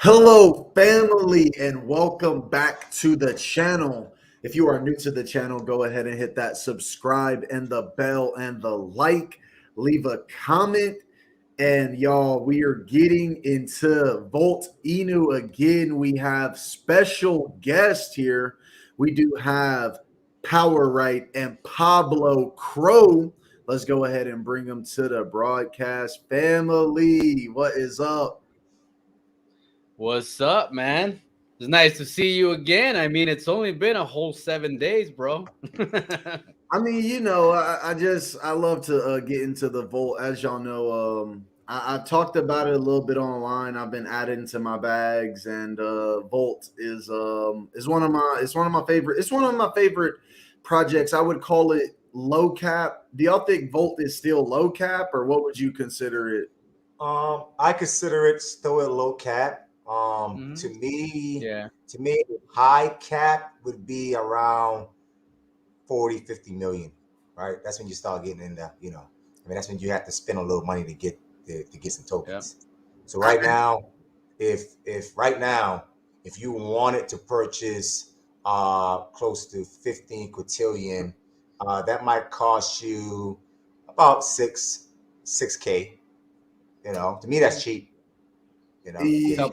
Hello, family, and welcome back to the channel. If you are new to the channel, go ahead and hit that subscribe and the bell and the like. Leave a comment. And y'all, we are getting into Volt Inu again. We have special guests here. We do have Power Right and Pablo Crow. Let's go ahead and bring them to the broadcast. Family, what is up? What's up, man? It's nice to see you again. I mean, it's only been a whole 7 days, bro. I mean, I love to get into the Volt. As y'all know, I've talked about it a little bit online. I've been adding to my bags, and Volt is one of my favorite. It's one of my favorite projects. I would call it low cap. Do y'all think Volt is still low cap, or what would you consider it? I consider it still a low cap. To Mhm. me, Yeah. to me, high cap would be around 40, 50 million, right? That's when you start getting into, that's when you have to spend a little money to get some Yeah. tokens. So right now, if right now, if you wanted to purchase close to 15 quintillion, that might cost you about six K. To me that's cheap. To get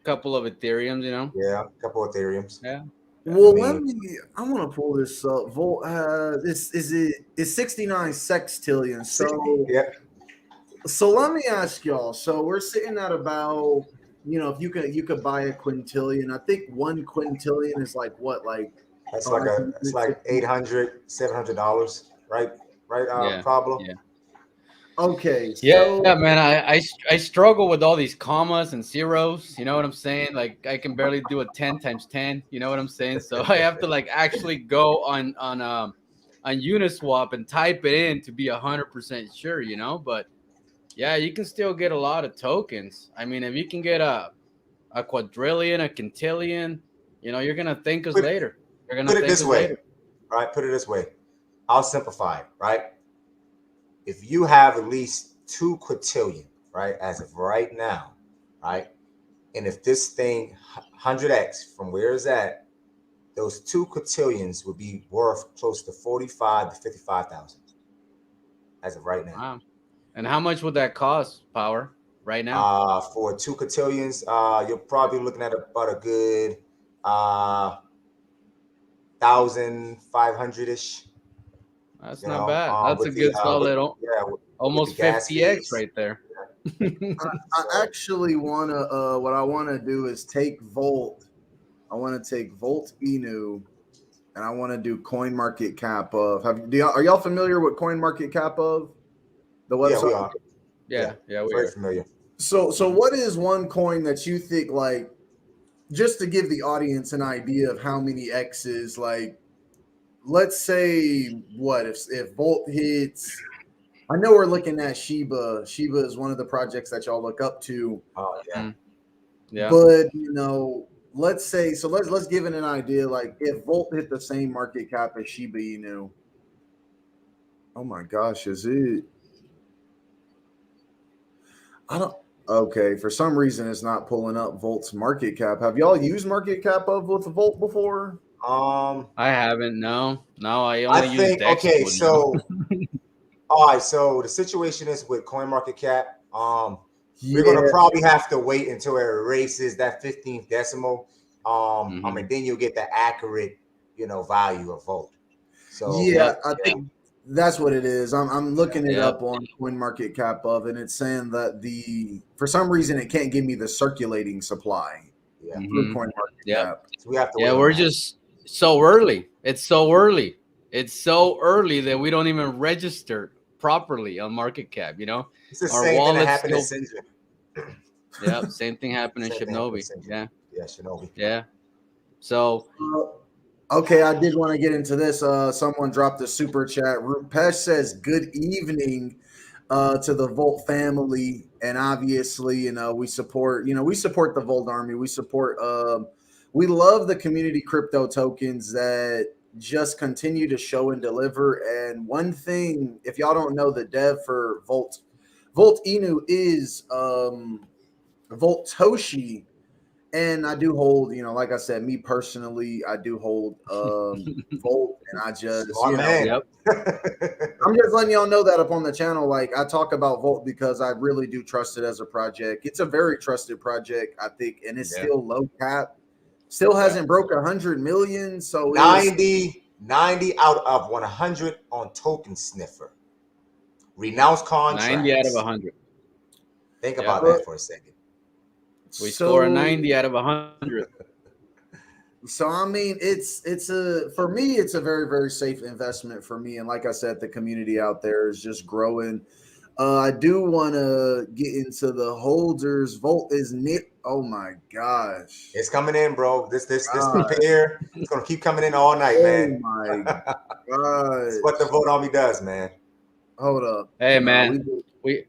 Couple of Ethereums. yeah, a couple of Ethereums. Yeah. Yeah. I Well, let mean, me. I want to pull this up. Volt has this. Is it? It's 69 sextillion. 60. So Yeah, So let me ask y'all. So we're sitting at about, if you could buy a quintillion. I think one quintillion is like what, like that's like a it's like 560. 800, $700, right? Right, Yeah. Pablo. Yeah. Okay, Yeah, so man. I struggle with all these commas and zeros. You know what I'm saying? Like I can barely do a 10 times 10. You know what I'm saying? So I have to like actually go on Uniswap and type it in to be 100% sure. But yeah, you can still get a lot of tokens. I mean, if you can get a quadrillion, a quintillion, you're gonna thank us Put later. You're gonna put it thank this us way, later. right? Put it this way. I'll simplify it, right? If you have at least 2 quintillion, right, as of right now, right, and if this thing 100x from where it's at, those 2 quintillions would be worth close to 45 to 55,000 as of right now. Wow. And how much would that cost, Power, right now? For 2 quintillions, you're probably looking at about a good 1,500 ish. That's not bad. That's a With the good solid, with the almost gas 50x fees. right there. I So actually wanna. What I want to do is take Volt. I want to take Volt Inu, and I want to do Coin Market Cap of. Are y'all familiar with Coin Market Cap of the yeah, website? we are. Yeah, Yeah, yeah, we very are. familiar. So what is one coin that you think, like, just to give the audience an idea of how many X's, like, let's say, what if Volt hits? I know we're looking at Shiba. Shiba is one of the projects that y'all look up to, Oh yeah. Mm, yeah. but let's say, so let's give it an idea. Like, if Volt hit the same market cap as Shiba Inu, oh my gosh, is it? I don't. Okay, for some reason it's not pulling up Volt's market cap. Have y'all used market cap of with Volt before? Um, I haven't. No, I I only use think okay. Dexpool. So all right. So the situation is with CoinMarketCap. We're gonna Yeah, probably have to wait until it erases that 15th decimal. Hmm. And then you'll get the accurate, value of Volt. So yeah, Yep. I Yeah. think that's what it is. I'm looking it Yep. up on Coin Market Cap of, and it's saying that the for some reason it can't give me the circulating supply yeah. through Hmm. Coin Market Yep. Cap. So we have to Yeah. wait on We're that. just so early. It's so early. It's so early that we don't even register properly on market cap. It's the Our same thing that wallet's happened in still. Syndrome. Yep. Same thing happened in Same thing happened in Shibnobi. Syndrome. Yeah. Yeah, Shinobi. Yeah. So Okay, I did want to get into this. Someone dropped a super chat. Rupesh says, "Good evening to the Volt family," and obviously, we support the Volt Army. We love the community crypto tokens that just continue to show and deliver. And one thing, if y'all don't know, the dev for Volt Inu is Volt Toshi, And I do hold, like I said, me personally, I do hold Volt, and I just, Smart man. Yep. I'm just letting y'all know that up on the channel. Like, I talk about Volt because I really do trust it as a project. It's a very trusted project, I think, and it's still low cap. Still hasn't broke 100 million. So 90 out of 100 on Token Sniffer. Renounced contracts. 90 out of 100. Think about that for a second. We score a 90 out of 100. So I mean, for me, it's a very, very safe investment for me. And like I said, the community out there is just growing. I do want to get into the holders. Volt is Nick. Oh my gosh, it's coming in, bro. This prepare. It's gonna keep coming in all night, man. Oh my god, it's what the Volt Army does, man. Hold up. Hey man, we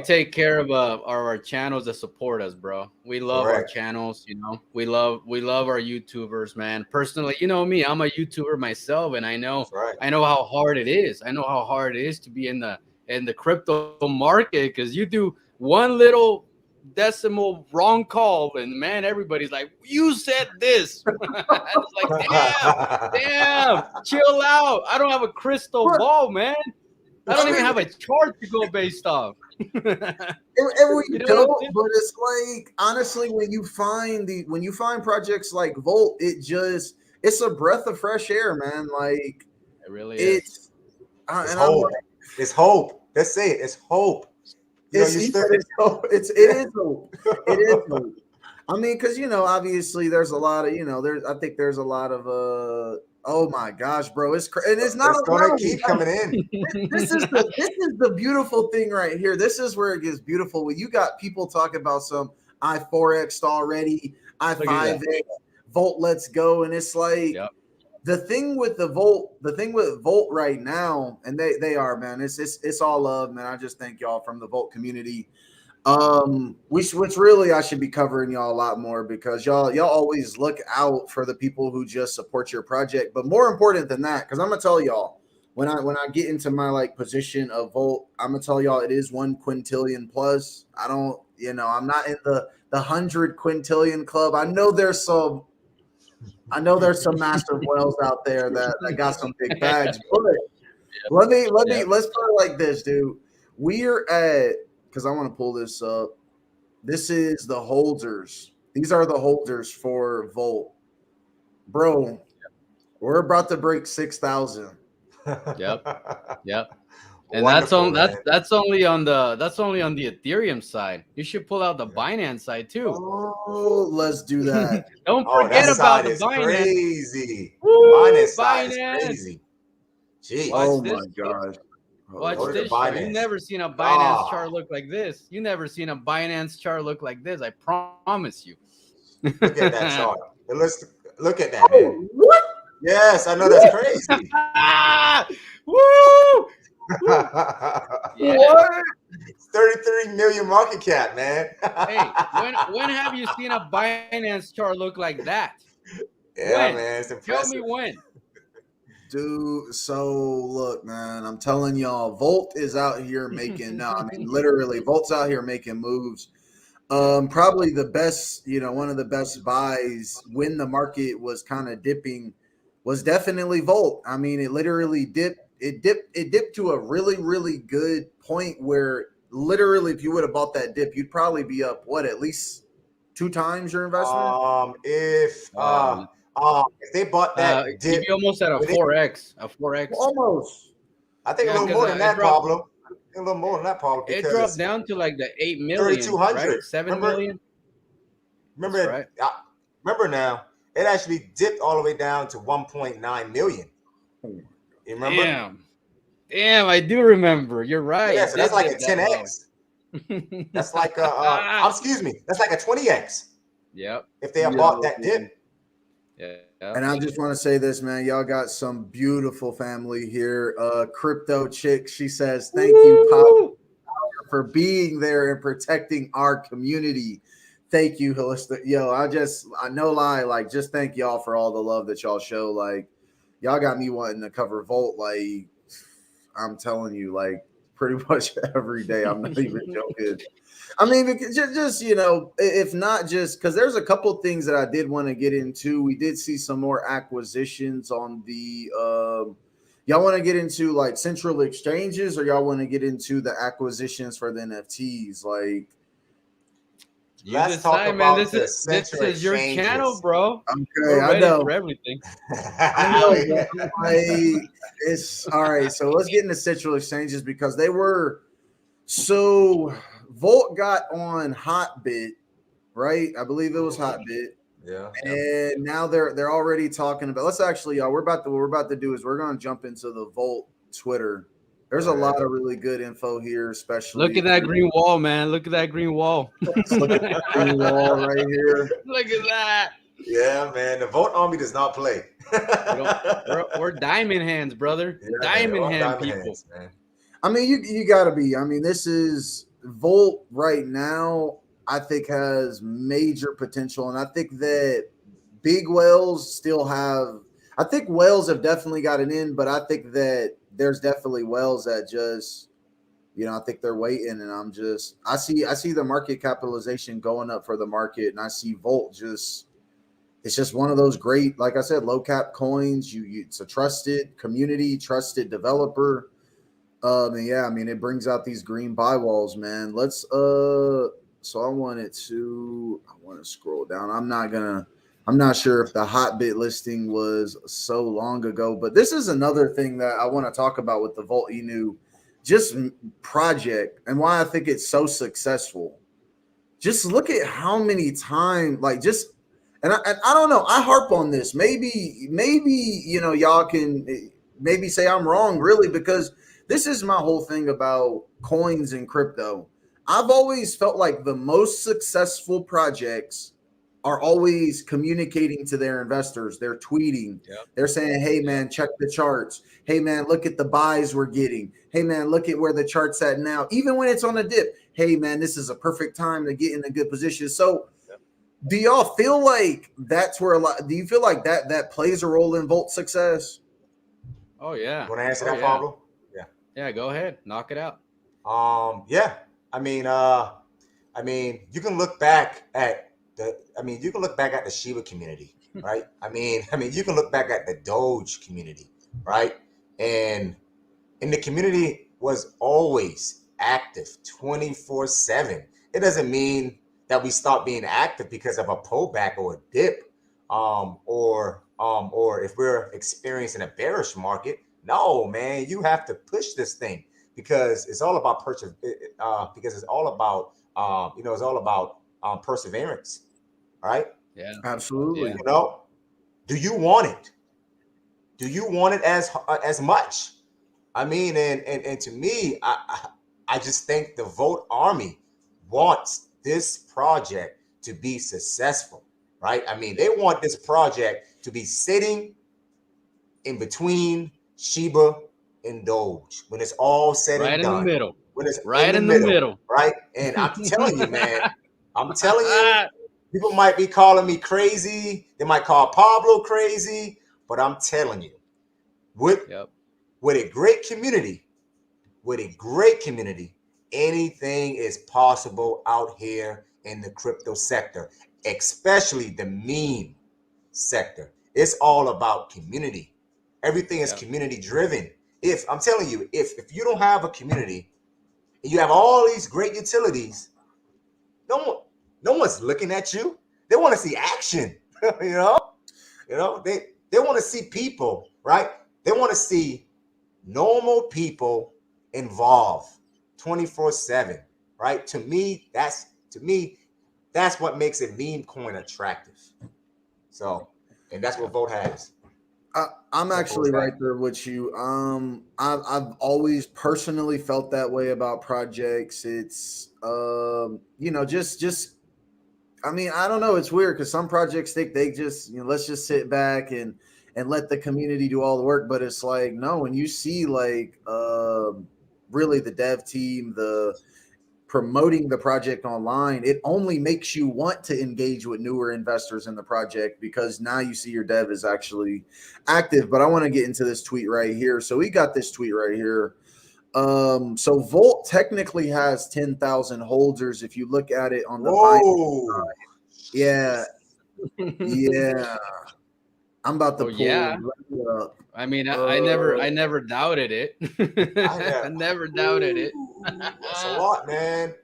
take care of our channels that support us, bro. We love our channels, we love our YouTubers, man. Personally, you know me, I'm a YouTuber myself, and I know how hard it is. I know how hard it is to be in the crypto market, because you do one little decimal wrong call and man, everybody's like, you said this. It's like, damn, chill out. I don't have a crystal ball, man. I don't even have a chart to go based off. And we don't, but it's like, honestly, when you find projects like Volt, it's a breath of fresh air, man. Like, it really is. It's hope. It's hope. Let's say it. It's hope. It is hope. It is hope. I mean, because obviously there's a lot of I think there's a lot of oh my gosh, bro, it's not gonna keep coming in. This is the beautiful thing right here. This is where it gets beautiful. When you got people talking about some I4X already, I5X, Volt, let's go, and it's like. Yep. The thing with Volt right now, and they are, man, it's all love, man. I just thank y'all from the Volt community. Which really I should be covering y'all a lot more, because y'all always look out for the people who just support your project. But more important than that, because I'm gonna tell y'all, when I get into my position of Volt, I'm gonna tell y'all it is 1 quintillion plus. I don't, I'm not in the 100 quintillion club. I know there's some massive whales out there that got some big bags. But let's put it like this, dude. We're at, because I want to pull this up. This is the holders. These are the holders for Volt. Bro, we're about to break 6,000. Yep. And that's only on the Ethereum side. You should pull out the Binance side too. Oh, let's do that. Don't forget about the Binance. Crazy. Woo, Binance side is crazy. Jeez. Oh my gosh. Watch this. You've never seen a Binance chart look like this. You never seen a Binance chart look like this. I promise you. Look at that chart. Look at that, man. What? Yes, I know, that's crazy. Woo! Yeah. What? 33 million market cap, man. Hey, when have you seen a Binance chart look like that? Yeah, man, it's impressive. Tell me when. Dude, so look, man, I'm telling y'all, Volt is out here making literally, Volt's out here making moves. Probably the best, one of the best buys when the market was kind of dipping was definitely Volt. I mean, it literally dipped. It dipped to a really, really good point where literally, if you would have bought that dip, you'd probably be up at least 2 times your investment. If they bought that dip, you'd be almost at a 4x. Almost. I think a little more than that, Pablo. A little more than that, Pablo. It dropped down to like the 8 million, 3,200, right? 7 million. Remember, remember now, it actually dipped all the way down to 1.9 million. You remember? Damn, I do remember. You're right. Yeah, so that's like a 10x. That's like excuse me, that's like a 20x. Yep. If they had bought that dip. Yeah. And I just want to say this, man. Y'all got some beautiful family here. Crypto Chick, she says, thank you, Pop, for being there and protecting our community. Thank you, Holistic. Yo, I no lie, like, just thank y'all for all the love that y'all show. Like, y'all got me wanting to cover Volt. Like, I'm telling you, like, pretty much every day. I'm not even joking. I mean, just you know, if not just because there's a couple things that I did want to get into. We did see some more acquisitions on the. Y'all want to get into like central exchanges, or y'all want to get into the acquisitions for the NFTs? Like, You Let's talk decide, about man. the This central is your channel, exchanges. bro. okay, We're I ready know. for everything. I know, but like, it's all right. So let's get into central exchanges because they were so Volt got on Hotbit, right? I believe it was Hotbit, Yeah. and now they're already talking about. Let's actually, y'all. What we're about to do is we're going to jump into the Volt Twitter. There's a lot of really good info here, especially. Look at that green wall, man. Look at that green wall. Look at that green wall right here. Look at that. Yeah, man. The Vote Army does not play. We're diamond hands, brother. Yeah, man, Diamond all hand diamond people. hands, man. I mean, you got to be. I mean, this is Volt right now. I think has major potential, and I think that big whales still have. I think whales have definitely gotten in, but I think that there's definitely whales that just, you know, I think they're waiting, and I see the market capitalization going up for the market, and I see Volt just. It's just one of those great, like I said, low cap coins. It's a trusted community, trusted developer. And yeah, I mean, it brings out these green buy walls, man. Let's so I want to scroll down. I'm not sure if the Hotbit listing was so long ago, but this is another thing that I want to talk about with the Volt Inu just project and why I think it's so successful. Just look at how many times, like, just and I don't know. I harp on this. Maybe you know, y'all can maybe say I'm wrong, really, because this is my whole thing about coins and crypto. I've always felt like the most successful projects are always communicating to their investors. They're tweeting. Yep. They're saying, hey, man, check the charts. Hey, man, look at the buys we're getting. Hey, man, look at where the chart's at now. Even when it's on a dip. Hey, man, this is a perfect time to get in a good position. So do y'all feel like that's where do you feel like that plays a role in Volt's success? Oh yeah. You want to answer that, yeah. Pablo? Yeah. Yeah, go ahead. Knock it out. Yeah. I mean, you can look back at the Shiba community, right? I mean, you can look back at the Doge community, right? And the community was always active 24/7. It doesn't mean that we stop being active because of a pullback or a dip, or if we're experiencing a bearish market. No, man, you have to push this thing because it's all about purchase. Because it's all about it's all about perseverance, right? Yeah, absolutely. You know, do you want it? Do you want it as much? I mean, and to me, I just think the Vote Army wants this project to be successful, right? I mean, they want this project to be sitting in between Shiba and Doge when it's all said and done. In the middle. When it's right in the middle. Right? And I'm telling you, man, people might be calling me crazy. They might call Pablo crazy, but I'm telling you, with a great community, anything is possible out here in the crypto sector, especially the meme sector. It's all about community. Everything is community driven. If I'm telling you, if you don't have a community and you have all these great utilities, no one's looking at you. They want to see action. you know, they want to see people, right? They want to see normal people involved 24/7, right? To me, that's what makes a meme coin attractive. So, and that's what Vote has. I'm actually right there with you. I've always personally felt that way about projects. It's just I mean, I don't know. It's weird because some projects think they just, let's just sit back and let the community do all the work. But it's like, no, when you see like really the dev team, the promoting the project online, it only makes you want to engage with newer investors in the project because now you see your dev is actually active. But I want to get into this tweet right here. So we got this tweet right here. So Volt technically has 10,000 holders. If you look at it on the Binance Whoa. side. Yeah, yeah. I'm about to Oh pull yeah. it up. I mean, I never doubted it. I never doubted it. That's a lot, man.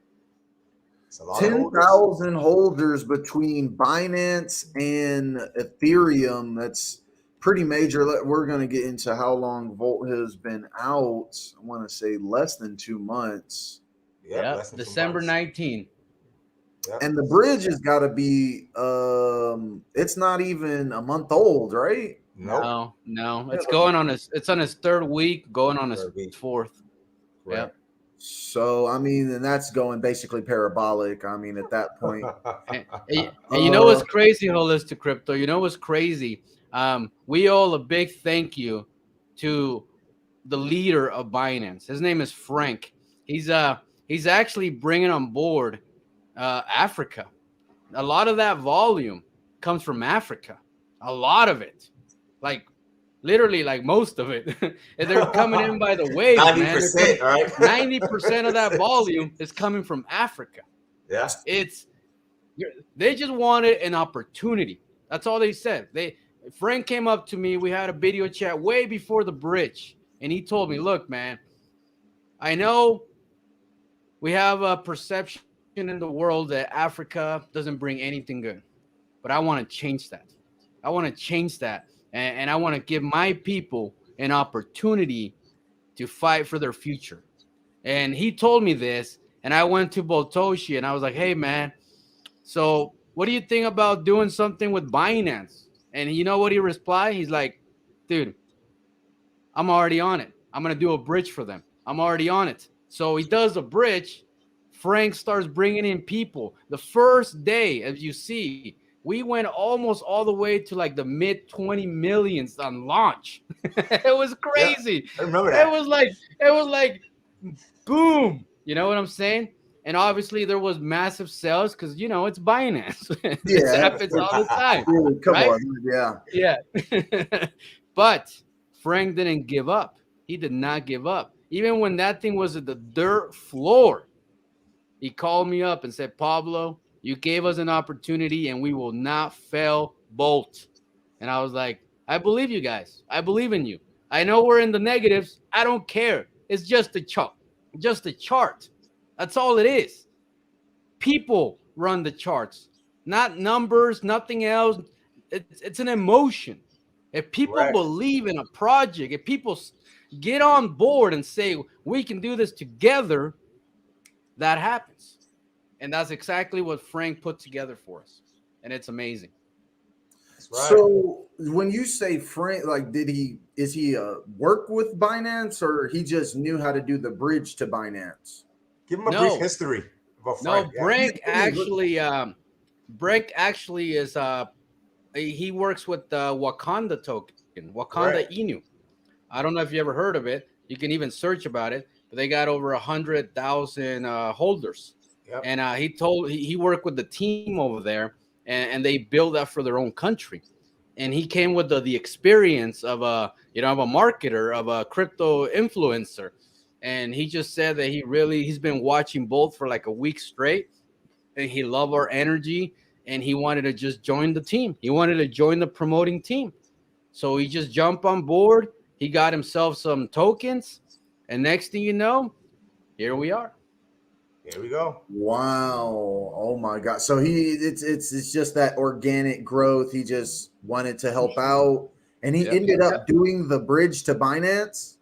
It's a lot of holders. 10,000 holders between Binance and Ethereum. That's pretty major. We're going to get into how long Volt has been out. I want to say less than 2 months. Yeah, December 19. Yep. And the bridge has got to be it's not even a month old, right? Nope. No. It's going on it's on his third week, going on his fourth. Right. Yeah. So I mean, and that's going basically parabolic. I mean, at that point. And you know what's crazy, Holistic Crypto? You know what's crazy? We owe a big thank you to the leader of Binance. His name is Frank. He's actually bringing on board Africa. A lot of that volume comes from Africa. A lot of it, like literally, like most of it. And they're coming in by the wave. 90%, right? 90% of that volume is coming from Africa. Yeah. They just wanted an opportunity. That's all they said. Frank came up to me. We had a video chat way before the bridge, and he told me, "Look, man, I know we have a perception in the world that Africa doesn't bring anything good, but I want to change that. I want to change that, and I want to give my people an opportunity to fight for their future." And he told me this, and I went to Boltoshi, and I was like, "Hey, man, so what do you think about doing something with Binance?" And you know what he replied? He's like, "Dude, I'm already on it. I'm going to do a bridge for them. I'm already on it." So he does a bridge. Frank starts bringing in people. The first day, as you see, we went almost all the way to like the mid 20 millions on launch. It was crazy. Yeah, I remember that. It was like boom. You know what I'm saying? And obviously there was massive sales because it's Binance. This happens all the time. Dude, come right? on, Yeah. But Frank didn't give up. He did not give up. Even when that thing was at the dirt floor, he called me up and said, "Pablo, you gave us an opportunity and we will not fail Bolt." And I was like, "I believe you guys. I believe in you. I know we're in the negatives. I don't care. It's just a chart. Just a chart. That's all it is. People run the charts, not numbers, nothing else. It's an emotion. If people believe in a project, if people get on board and say, we can do this together, that happens." And that's exactly what Frank put together for us. And it's amazing. Right. So when you say Frank, like, is he work with Binance, or he just knew how to do the bridge to Binance? Give him a brief history about Frank. No, Frank actually is he works with the Wakanda token, Wakanda Inu. I don't know if you ever heard of it. You can even search about it, but they got over 100,000 holders. Yep. And he worked with the team over there, and they build that for their own country. And he came with the experience of a marketer, of a crypto influencer. And he just said that he's been watching both for like a week straight, and he loved our energy, and he wanted to just join the team. He wanted to join the promoting team. So he just jumped on board. He got himself some tokens, and next thing you know, here we are. Here we go. Wow. Oh my God. So it's just that organic growth. He just wanted to help out, and he ended up doing the bridge to Binance.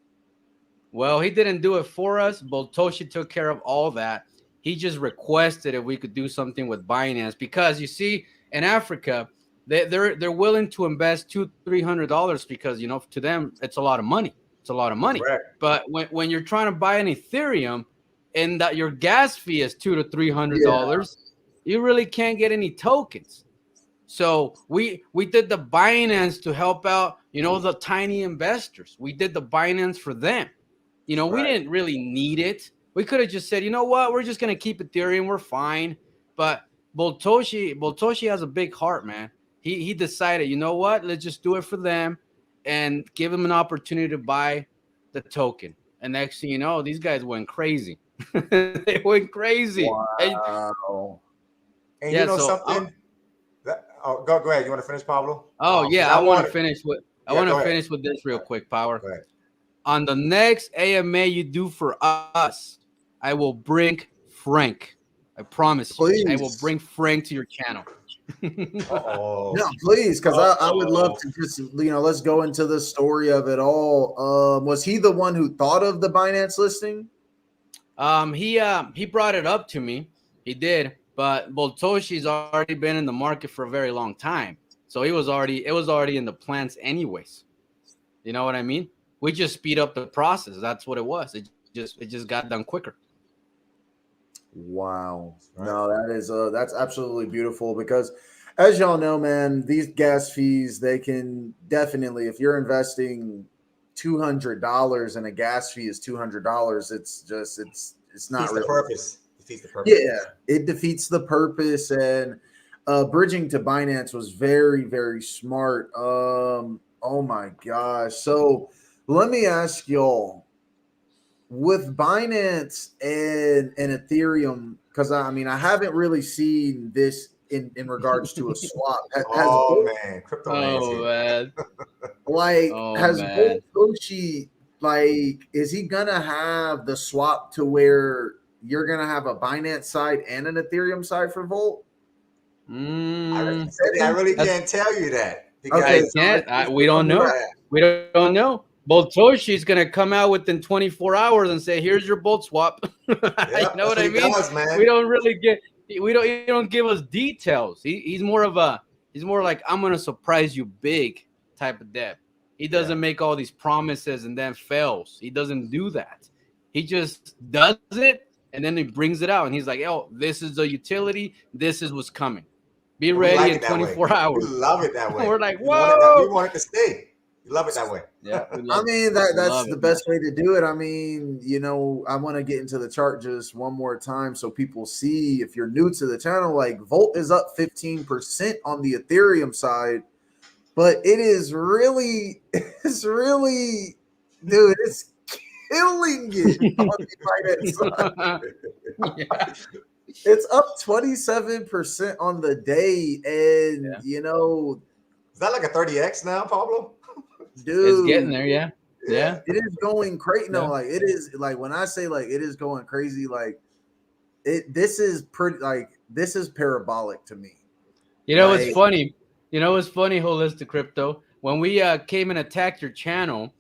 Well, he didn't do it for us. Boltoshi took care of all that. He just requested if we could do something with Binance, because you see, in Africa, they're willing to invest $200-300 because to them it's a lot of money. It's a lot of money. Correct. But when you're trying to buy an Ethereum and that your gas fee is $200 to $300, you really can't get any tokens. So we did the Binance to help out, the tiny investors. We did the Binance for them. We didn't really need it. We could have just said, you know what, we're just gonna keep Ethereum, we're fine. But Boltoshi has a big heart, man. He decided, you know what, let's just do it for them and give them an opportunity to buy the token. and next thing you know, these guys went crazy. They went crazy. And, Wow. And yeah, you know so something? Go ahead. You want to finish, Pablo? oh Because yeah, I want to finish with go ahead. this real quick, Power. Go ahead. On the next AMA you do for us, I will bring Frank. I promise you. I will Please. bring Frank to your channel. Oh, No, please, because I would love to just, let's go into the story of it all. Was he the one who thought of the Binance listing? He brought it up to me. He did, but Boltoshi's already been in the market for a very long time. So it was already in the plans anyways. You know what I mean? We just speed up the process. That's what it was. It just got done quicker. Wow. Right. No, that's absolutely beautiful because as y'all know, man, these gas fees, they can definitely, if you're investing $200 and a gas fee is $200, it's not defeats real. the purpose. Defeats the purpose. Yeah, it defeats the purpose. And bridging to Binance was very, very smart. Oh my gosh. So let me ask y'all, with Binance and Ethereum, because I mean I haven't really seen this in regards to a swap. Oh man, crypto man's Oh here. man. Has Man. Botoshi, like, is he gonna have the swap to where you're gonna have a Binance side and an Ethereum side for Volt? Mm, I really can't tell you that. Okay, I can't. We don't know. We don't know. Boltoshi's gonna come out within 24 hours and say, "Here's your Bolt swap." You know what I mean? Man. We don't really get. He don't give us details. He's more like, I'm gonna surprise you big type of dev. He doesn't make all these promises and then fails. He doesn't do that. He just does it and then he brings it out and he's like, "Oh, this is the utility. This is what's coming. Be ready in 24 hours." We love it that way. We're like, we "Whoa!" want it to stay. You love it that way. Yeah, I mean that's the best way to do it. I mean, I want to get into the chart just one more time so people see. If you're new to the channel, like Volt is up 15% on the Ethereum side, but it's really, dude, it's killing it on the Binance side. Yeah. It's up 27% on the day, and Is that like a 30x now, Pablo? dude, It's getting there, yeah. It is going crazy. No, Yeah. like it is, like when I say like it is going crazy, like this is pretty, like this is parabolic to me. It's funny. It's funny, Holistic Crypto. When we came and attacked your channel,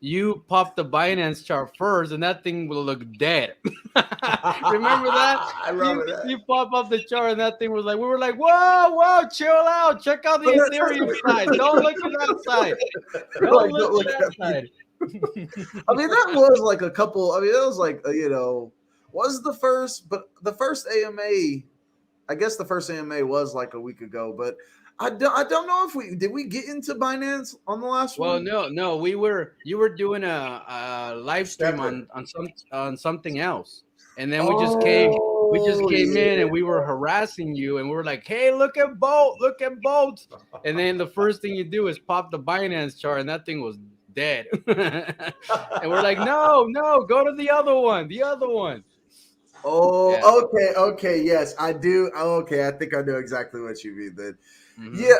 you popped the Binance chart first, and that thing will look dead. Remember that? I remember that. You pop up the chart, and that thing was like, we were like, whoa, chill out. Check out the Ethereum side. Don't look at that side. Don't look at that side. I mean, that was like a couple. I mean, that was like was the first, but the first AMA. I guess the first AMA was like a week ago, but I don't know if did we get into Binance on the last one. Well, no, you were doing a live stream on something else, and then we just came in and we were harassing you, and we were like, "Hey, look at Bolt, and then the first thing you do is pop the Binance chart, and that thing was dead, and we're like, "No, go to the other one." Oh, Yeah. okay, yes, I do. Okay, I think I know exactly what you mean then. Mhm. Yeah,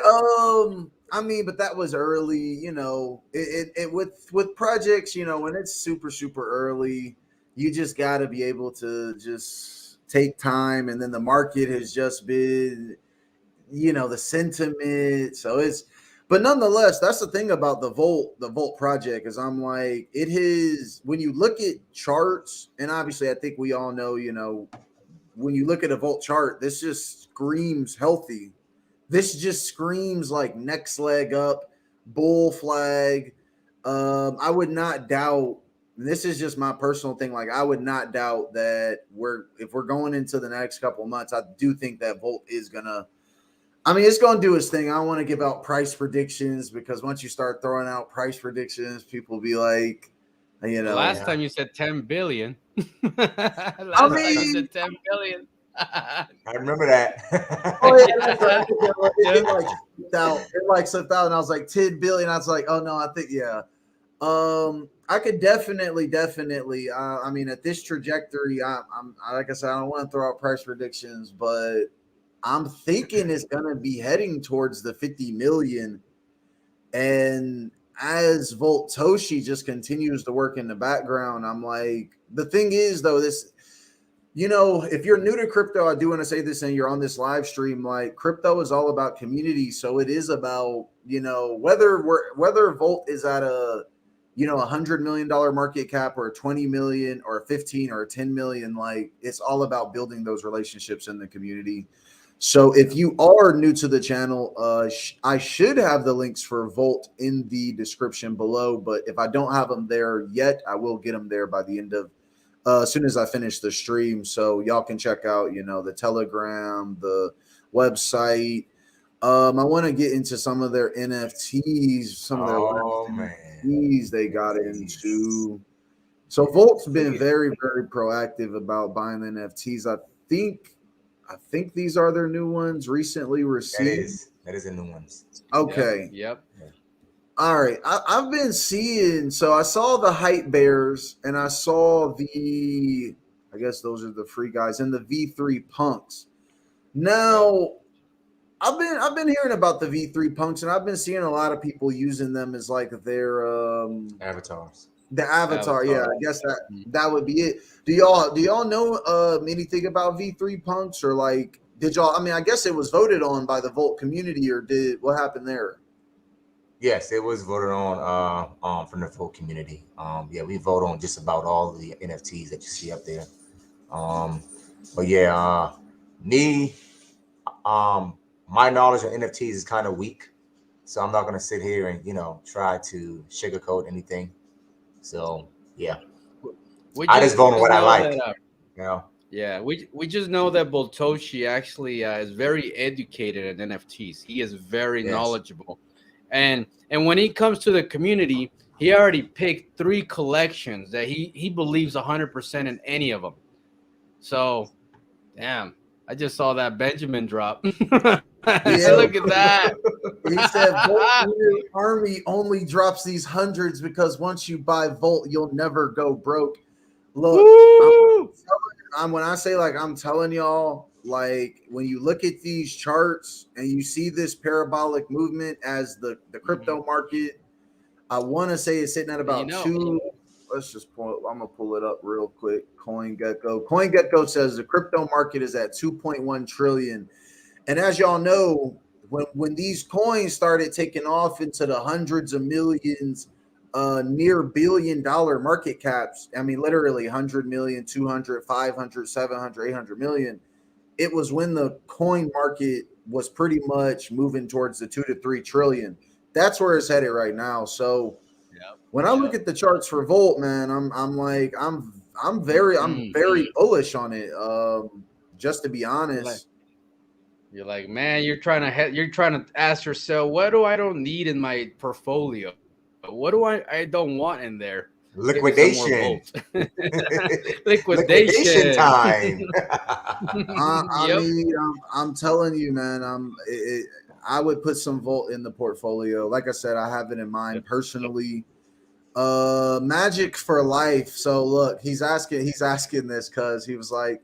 I mean, but that was early, it with projects, when it's super, super early, you just got to be able to just take time. And then the market has just been, the sentiment. So but nonetheless, that's the thing about the Volt project is I'm like, it is, when you look at charts, and obviously I think we all know, when you look at a Volt chart, this just screams healthy. This just screams like next leg up, bull flag. I would not doubt, and this is just my personal thing, like I would not doubt that if we're going into the next couple of months, I do think that Volt is gonna, it's gonna do its thing. I don't want to give out price predictions because once you start throwing out price predictions, people will be like, Last time you said 10 billion. Time you said 10 billion. I remember that. Oh yeah, that's right. It like slipped out. It like slipped out, and I was like 10 billion. I was like, oh no, I think I could definitely. I mean, at this trajectory, I'm like I said, I don't want to throw out price predictions, but I'm thinking it's gonna be heading towards the 50 million. And as Volt Toshi just continues to work in the background, I'm like, the thing is though, this, if you're new to crypto, I do want to say this, and you're on this live stream, like crypto is all about community. So it is about, whether Volt is at a, $100 million market cap or 20 million or 15 or 10 million, like it's all about building those relationships in the community. So if you are new to the channel, I should have the links for Volt in the description below, but if I don't have them there yet, I will get them there by the end of as soon as I finish the stream. So y'all can check out, the Telegram, the website. I want to get into some of their NFTs, some of their NFTs they got into. So Volt's been very, very proactive about buying NFTs. I think these are their new ones recently received. That is the new ones. Okay. Yep. All right. I've been seeing, so I saw the Hype Bears and I saw I guess those are the free guys, and the V3 Punks. Now, I've been hearing about the V3 Punks, and I've been seeing a lot of people using them as like their avatars. The avatar, yeah. I guess that would be it. Do y'all know anything about V3 Punks, or like did y'all? I mean, I guess it was voted on by the Volt community, or what happened there? Yes, it was voted on from the Volt community. Yeah, we vote on just about all the NFTs that you see up there. But yeah, my knowledge of NFTs is kind of weak, so I'm not gonna sit here and try to sugarcoat anything. So yeah, I just vote on what I like. Yeah, we just know that Boltoshi actually is very educated at NFTs. He is very knowledgeable, and when he comes to the community, he already picked 3 collections that he believes 100% in any of them. So, damn, I just saw that Benjamin drop. Yeah, look at that. He said Volt Army only drops these hundreds because once you buy Volt, you'll never go broke. Look, when I say, like, I'm telling y'all, like, when you look at these charts and you see this parabolic movement as the crypto market, I want to say it's sitting at about 2. Let's just pull. I'm gonna pull it up real quick. CoinGecko says the crypto market is at 2.1 trillion. And as y'all know, when these coins started taking off into the hundreds of millions, near $1 billion market caps, I mean, literally 100 million, 200, 500, 700, 800 million, it was when the coin market was pretty much moving towards the 2 to 3 trillion. That's where it's headed right now. So when I look at the charts for Volt, man, I'm very bullish on it. Just to be honest. You're like, man, you're trying to ask yourself, what do I don't need in my portfolio? What do I don't want in there? Liquidation. Liquidation time. I mean, I'm telling you, man, I would put some Volt in the portfolio. Like I said, I have it in mind personally. Magic for life. So look, he's asking this because he was like,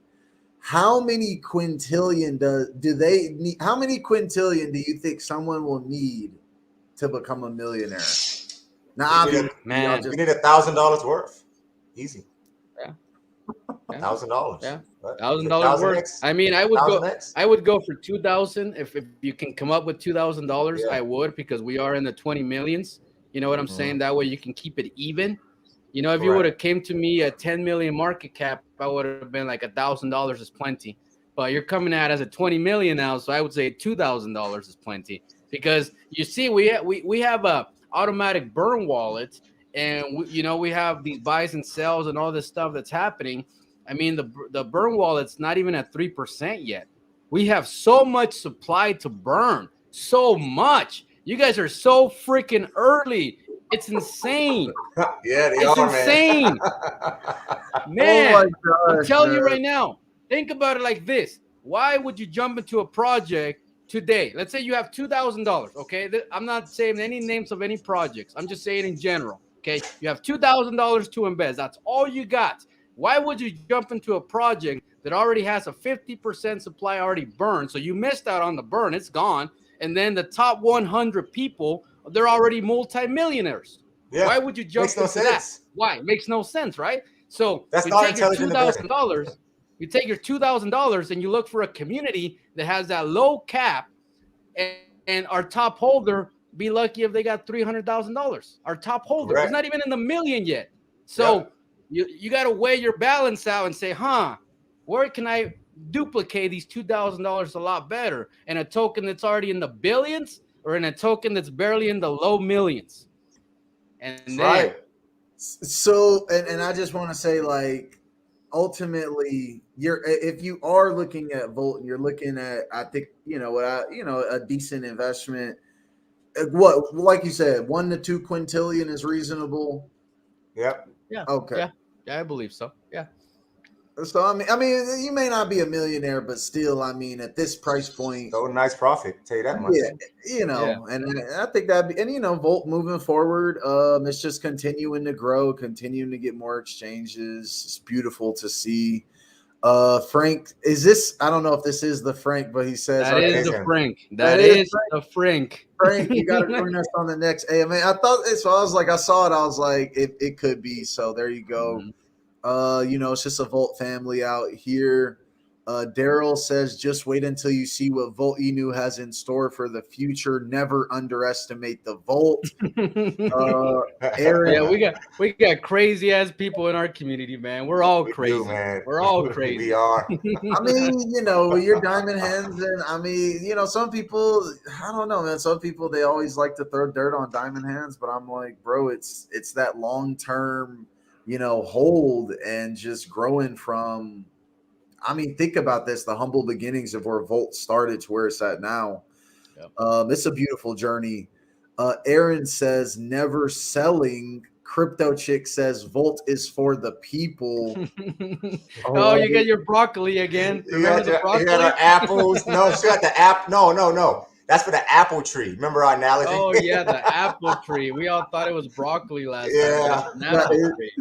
how many quintillion do they need? How many quintillion do you think someone will need to become a millionaire? Now, we need $1,000 worth. Easy. Yeah. $1,000. Yeah. $1,000 worth. I mean, I would go for 2,000 if you can come up with $2,000. I would, because we are in the 20 millions. You know what I'm saying? That way you can keep it even. If you would have came to me at 10 million market cap, I would have been like $1,000 is plenty. But you're coming at as a 20 million now, so I would say $2,000 is plenty. Because you see, we have a automatic burn wallet, and we have these buys and sells and all this stuff that's happening. I mean, the burn wallet's not even at 3% yet. We have so much supply to burn, so much. You guys are so freaking early. It's insane. Yeah, it's insane. Man, oh gosh, I'm telling you right now, think about it like this. Why would you jump into a project today? Let's say you have $2,000, okay? I'm not saying any names of any projects. I'm just saying in general, Okay, you have $2,000 to invest. That's all you got. Why would you jump into a project that already has a 50% supply already burned? So you missed out on the burn, it's gone. And then the top 100 people, they're already multimillionaires. Yeah. Why would you jump Makes no into sense. that? Why? It makes no sense, right? So That's you not take your intelligent investing. $2,000, you take your $2,000 and you look for a community that has that low cap, and our top holder, be lucky if they got $300,000. Our top holder is Correct. not even in the million yet. So you got to weigh your balance out and say, where can I duplicate these $2,000 a lot better? In a token that's already in the billions, or in a token that's barely in the low millions? And That's then, right. So, and I just want to say, like, ultimately, if you are looking at Volt and you're looking at, I think, a decent investment. What, like you said, 1 to 2 quintillion is reasonable. Yep. yeah, Okay. yeah, I believe so. Yeah. So I mean, you may not be a millionaire, but still, I mean, at this price point, So nice profit. Tell you that much. yeah, and I think that'd be, and Volt moving forward, it's just continuing to grow, continuing to get more exchanges. It's beautiful to see. Frank, is this? I don't know if this is the Frank, but he says That is the amazing. Frank. That That is is the Frank. Frank, you got to join us on the next AMA. I thought so. I was like, I saw it. I was like, it could be. So there you go. Mhm. It's just a Volt family out here. Daryl says, just wait until you see what Volt Inu has in store for the future. Never underestimate the Volt. Aaron, Yeah, we got crazy ass people in our community, man. We're all We crazy. do, man. We're all We crazy. are. I mean, your diamond hands, and I mean, some people, I don't know, man. Some people, they always like to throw dirt on diamond hands, but I'm like, bro, it's that long term, hold and just growing from. I mean, think about this: the humble beginnings of where Volt started to where it's at now. Yep. It's a beautiful journey. Aaron says, never selling. Crypto Chick says, Volt is for the people. Oh, you get your broccoli again. Remember the broccoli? You got our apples. No, she got the app. No. That's for the apple tree. Remember our analogy? Oh yeah, the apple tree. We all thought it was broccoli last Yeah. time. But it's an apple tree.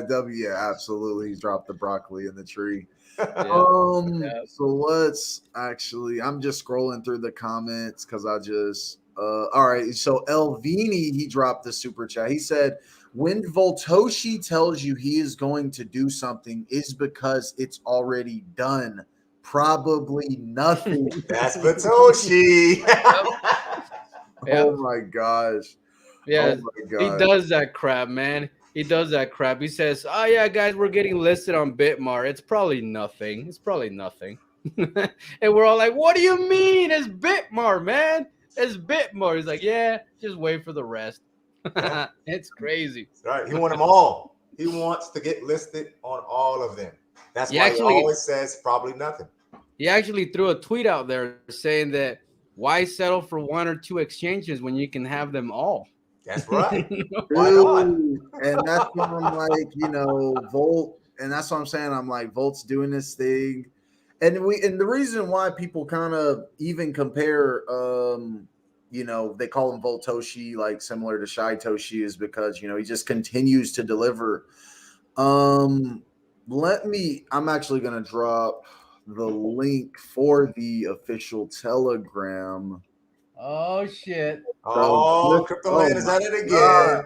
W, absolutely. He's dropped the broccoli in the tree. Yeah. So let's actually, I'm just scrolling through the comments because I just, all right. So Elvini, he dropped the super chat. He said, when Voltoshi tells you he is going to do something is because it's already done. Probably nothing. That's Satoshi. Yep. Oh my gosh. Yeah, Oh my he gosh. does that crap, man. He does that crap. He says, "Oh yeah, guys, we're getting listed on Bitmart. It's probably nothing. It's probably nothing." And we're all like, "What do you mean? It's Bitmart, man. It's Bitmart." He's like, "Yeah, just wait for the rest." It's crazy. Right. He wants them all. He wants to get listed on all of them. That's He why actually- he always says probably nothing. He actually threw a tweet out there saying that why settle for 1 or 2 exchanges when you can have them all? That's right. Why not? Dude, and that's when I'm like, Volt, and that's what I'm saying. I'm like, Volt's doing this thing, and the reason why people kind of even compare, they call him Voltoshi, like similar to Shai Toshi, is because he just continues to deliver. I'm actually gonna drop the link for the official Telegram. Oh shit! Oh, Crypto Man is at it again. God.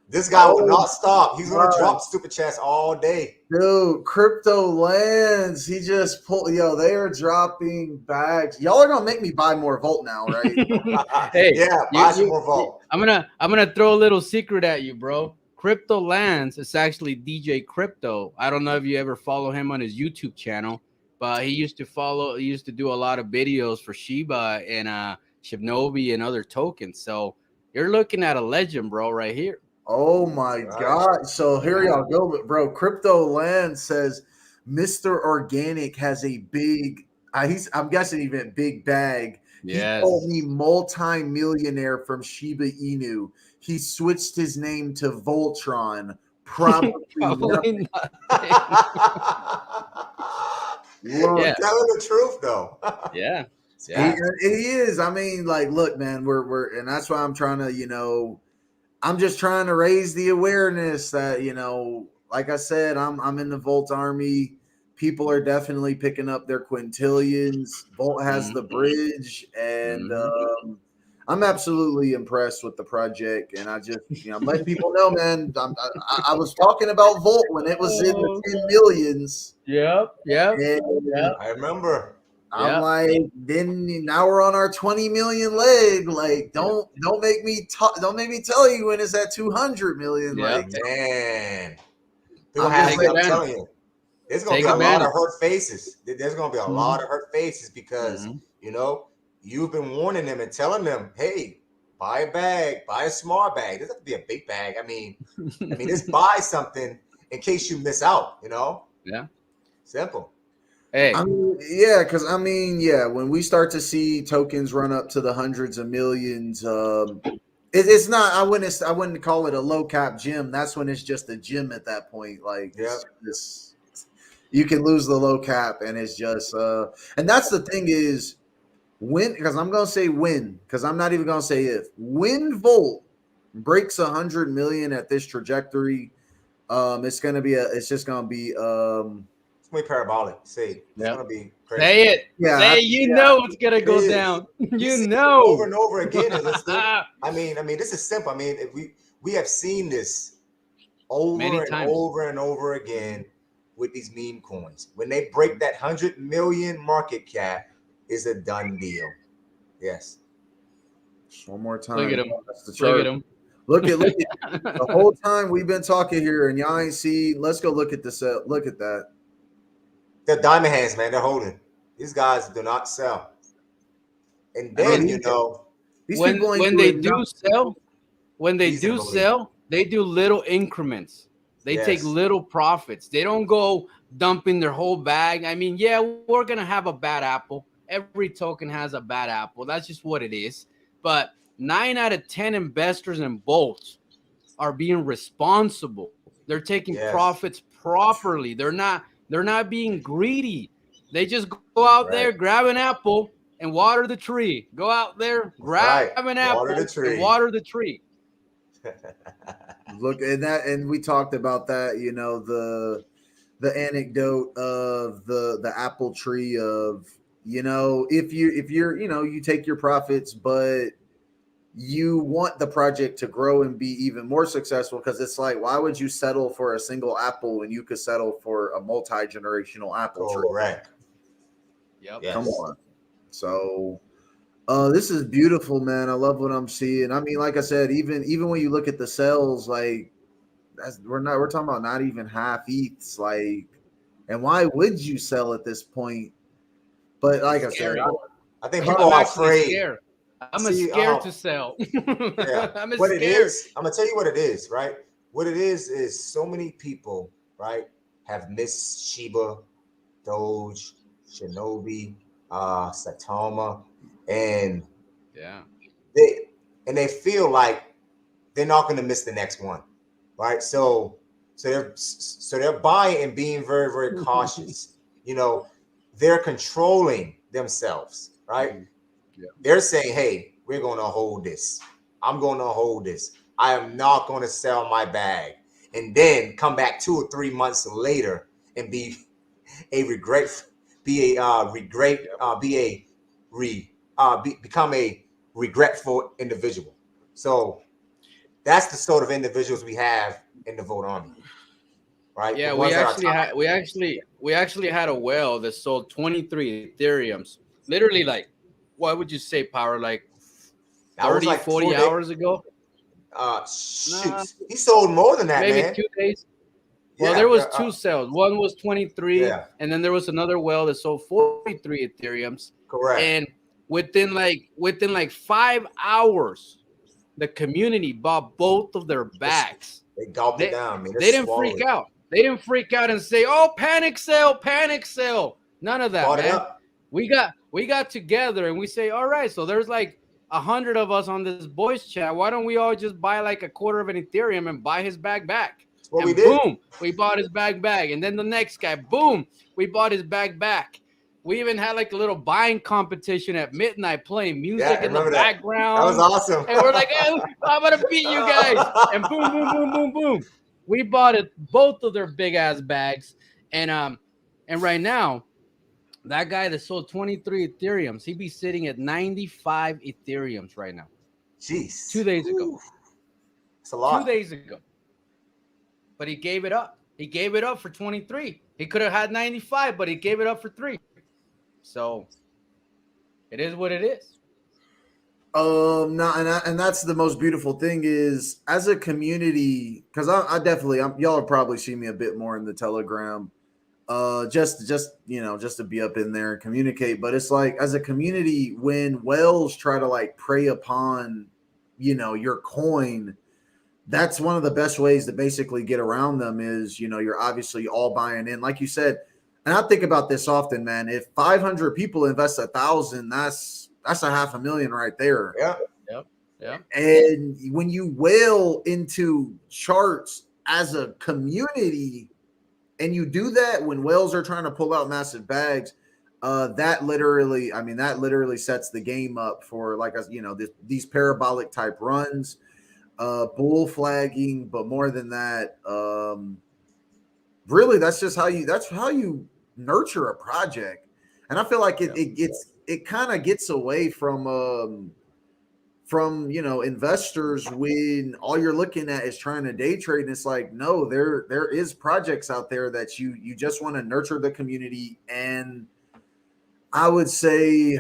This guy will Oh, not stop. He's going to God. drop stupid chats all day. Dude, Crypto Lands, he just pulled. They are dropping bags. Y'all are gonna make me buy more Volt now, right? Hey, yeah, buy some more Vault. I'm gonna throw a little secret at you, bro. Crypto Lands is actually DJ Crypto. I don't know if you ever follow him on his YouTube channel, but he used to do a lot of videos for Shiba and Shibnobi and other tokens. So you're looking at a legend, bro, right here. Oh my God. So here y'all go, bro. Crypto Land says Mr. Organic has a big, I'm guessing he meant big bag. Yes. He called me multi-millionaire from Shiba Inu. He switched his name to Voltron. Probably Probably not. Look, Telling the truth though. Yeah. He is. I mean, like, look, man, we're and that's why I'm trying to, I'm just trying to raise the awareness that, you know, like I said, I'm in the Volt army. People are definitely picking up their quintillions. Volt has the bridge, and I'm absolutely impressed with the project. And I just, you know, I'm letting people know, man. I was talking about Volt when it was in the 10 millions. Yep. I remember. I'm like, then now we're on our 20 million leg. Like, don't make me tell you when it's at 200 million. Like, man, I'm telling you, there's gonna be a lot of hurt faces. There's gonna be a lot of hurt faces because you know you've been warning them and telling them, hey, buy a bag, buy a small bag. It doesn't have to be a big bag. I mean, just buy something in case you miss out. You know? Yeah. Simple. Hey. I mean, yeah, because when we start to see tokens run up to the hundreds of millions, it's not. I wouldn't call it a low cap gym. That's when it's just a gym at that point. Like, you can lose the low cap, and it's just. And that's the thing is, because I'm gonna say when, because I'm not even gonna say if. When Volt breaks 100 million at this trajectory, it's just gonna be. Parabolic. It's gonna be crazy. Say it. Yeah. Say you know it's gonna go down. You know over and over again. I mean, this is simple. I mean, we have seen this over and over and over again with these meme coins. When they break that 100 million market cap, is a done deal. Yes. One more time. Look at him. Look at him. Look at the whole time we've been talking here, and y'all ain't see. Let's go look at this. Look at that. They're diamond hands, man. They're holding. These guys do not sell. And then when they do sell, they do little increments. They take little profits. They don't go dumping their whole bag. I mean, yeah, we're gonna have a bad apple. Every token has a bad apple. That's just what it is. But 9 out of 10 investors in Volt are being responsible. They're taking profits properly. They're not being greedy. They just go out there, grab an apple, and water the tree. Go out there, grab an apple, and water the tree. Look at that, and we talked about that. You know, the anecdote of the apple tree of, you know, if you're you know, you take your profits, but you want the project to grow and be even more successful, because it's like, why would you settle for a single apple when you could settle for a multi-generational apple tree? Correct. Yep. Yes. Come on. So this is beautiful, man. I love what I'm seeing. I mean, like I said, even when you look at the sales, like we're talking about not even half ETHs, like, and why would you sell at this point? But like I said, I think people are afraid. Scared. I'm scared to sell. I'm scared. I'm gonna tell you what it is, right? What it is so many people, right, have missed Shiba, Doge, Shinobi, Satoma, and they feel like they're not gonna miss the next one, right? So they're buying and being very, very cautious. You know, they're controlling themselves, right? Yeah. They're saying, hey, we're going to hold this. I'm going to hold this. I am not going to sell my bag. And then come back 2 or 3 months later and become a regretful individual. So that's the sort of individuals we have in the Volt army. Right? Yeah, we actually had a whale that sold 23 Ethereums. Literally, like, what would you say, Power? Like 30, like 40 hours ago? He sold more than that, maybe man. 2 days. Well, there was 2 sales. One was 23, and then there was another whale that sold 43 Ethereums. Correct. And within like 5 hours, the community bought both of their bags. They gulped it down, man. They didn't freak out. They didn't freak out and say, "Oh, panic sell, panic sell." None of that, man. We got together and we say, "All right, so there's like 100 of us on this boys chat. Why don't we all just buy like a quarter of an Ethereum and buy his bag back?" Well, and boom, we bought his bag back. And then the next guy, boom, we bought his bag back. We even had like a little buying competition at midnight, playing music I in the remember that. background. That was awesome. And we're like, hey, I'm gonna beat you guys. And boom, boom, boom, boom, boom. We bought both of their big ass bags. And right now, that guy that sold 23 Ethereums, he'd be sitting at 95 Ethereums right now. Jeez. 2 days ago. It's a lot. 2 days ago. But he gave it up. He gave it up for 23. He could have had 95, but he gave it up for 3. So it is what it is. No, and that's the most beautiful thing is as a community, because I definitely, y'all will probably see me a bit more in the Telegram, just to be up in there and communicate. But it's like as a community, when whales try to like prey upon, your coin, that's one of the best ways to basically get around them is, you're obviously all buying in, like you said. And I think about this often, man. If 500 people invest 1,000, that's $500,000 right there. Yeah. Yep. And when you whale into charts as a community, and you do that when whales are trying to pull out massive bags, that literally sets the game up for these parabolic type runs, bull flagging, but more than that, really that's how you nurture a project. And I feel like it kind of gets away from investors when all you're looking at is trying to day trade. And it's like, no, there is projects out there that you just want to nurture the community. And I would say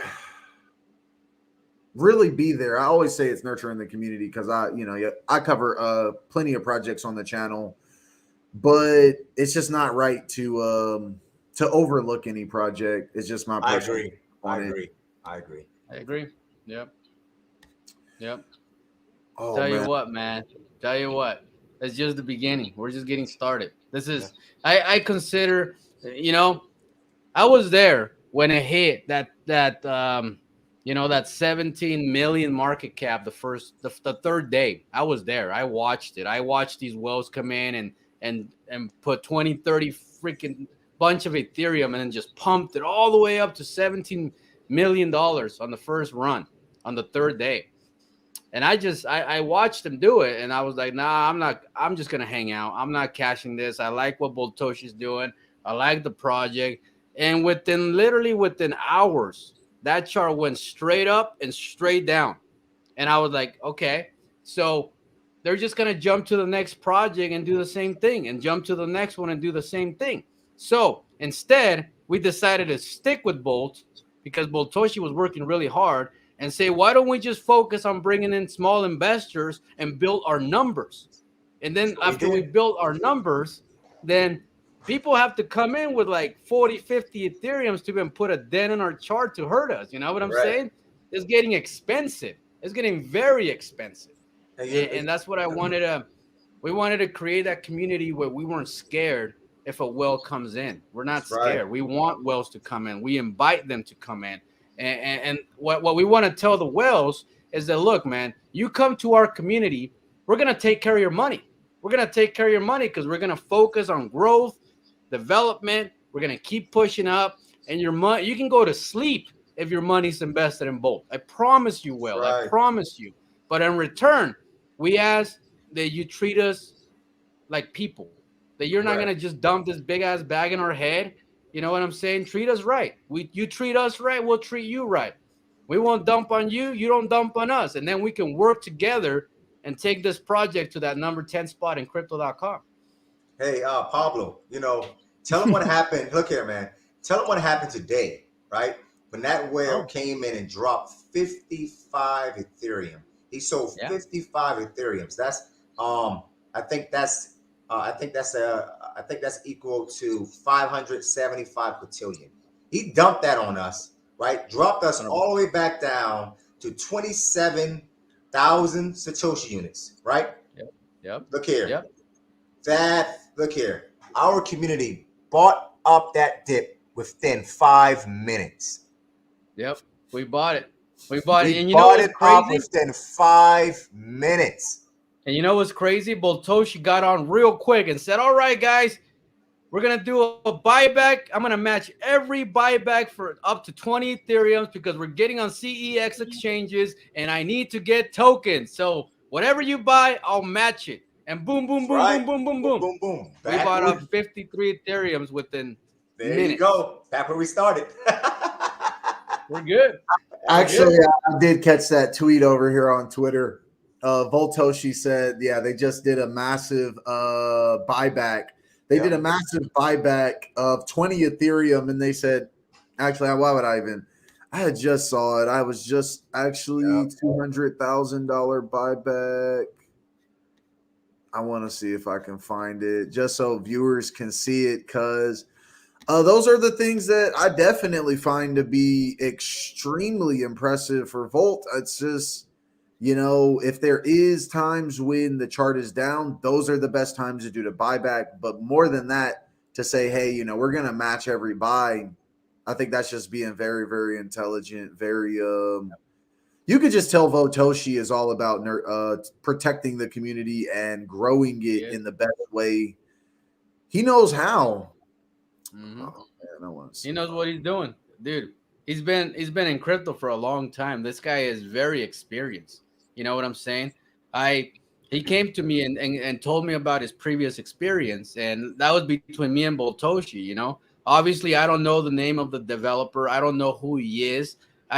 really be there. I always say it's nurturing the community because I cover plenty of projects on the channel, but it's just not right to overlook any project. It's just my personal. I agree. Yep. Oh, Tell man. you what, man. Tell you what. It's just the beginning. We're just getting started. This is I consider, I was there when it hit that 17 million market cap the third day. I was there. I watched it. I watched these whales come in and put 20, 30 freaking bunch of Ethereum and then just pumped it all the way up to $17 million on the first run on the third day. And I watched them do it, and I was like, nah, I'm just gonna hang out. I'm not cashing this. I like what Boltoshi's doing. I like the project. And within hours, that chart went straight up and straight down. And I was like, okay, so they're just gonna jump to the next project and do the same thing, and jump to the next one and do the same thing. So instead, we decided to stick with Bolt because Boltoshi was working really hard, and say, why don't we just focus on bringing in small investors and build our numbers? And then after we build our numbers, then people have to come in with like 40, 50 Ethereums to even put a dent in our chart to hurt us. You know what I'm saying? It's getting expensive. It's getting very expensive. And that's what we wanted to create that community where we weren't scared if a whale comes in. We're not scared. We want whales to come in. We invite them to come in. And what we want to tell the whales is that, look, man, you come to our community, we're going to take care of your money. We're going to take care of your money because we're going to focus on growth, development. We're going to keep pushing up. And your money, you can go to sleep if your money's invested in Bolt. I promise you will. I promise you. But in return, we ask that you treat us like people, that you're not going to just dump this big-ass bag in our head. You know what I'm saying? Treat us right. You treat us right, we'll treat you right. We won't dump on you. You don't dump on us. And then we can work together and take this project to that number 10 spot in crypto.com. Hey, Pablo, tell them what happened. Look here, man. Tell them what happened today, right? When that whale came in and dropped 55 Ethereum. He sold 55 Ethereums. That's I think that's equal to 575 quintillion. He dumped that on us, right? Dropped us all the way back down to 27,000 Satoshi units, right? Yep. Look here. Yep. Look here. Our community bought up that dip within 5 minutes. Yep. We bought it. And you bought know it up within 5 minutes. And you know what's crazy? Boltoshi got on real quick and said, all right, guys, We're going to do a buyback. I'm going to match every buyback for up to 20 Ethereums because we're getting on CEX exchanges and I need to get tokens. So whatever you buy, I'll match it. And boom, boom, boom, Right. boom, boom, boom, boom. Boom, boom. We bought up 53 Ethereums within There minutes. you go. Back where we started. We're good. Actually, I did catch that tweet over here on Twitter. Voltoshi said, yeah, they just did a massive buyback. They did a massive buyback of 20 Ethereum, and they said, actually, why would I even? I had just saw it. I was just actually $200,000 buyback. I want to see if I can find it just so viewers can see it, because those are the things that I definitely find to be extremely impressive for Volt. It's just, you know, if there is times when the chart is down, those are the best times to do the buyback. But more than that, to say, hey, you know, we're going to match every buy, I think that's just being very, very intelligent, very you could just tell Votoshi is all about protecting the community and growing it in the best way. He knows how. Mm-hmm. Oh, man, he knows what he's doing, dude. He's been in crypto for a long time. This guy is very experienced. You know what I'm saying? He came to me and told me about his previous experience, and that was between me and Votoshi. You know, obviously I don't know the name of the developer. I don't know who he is.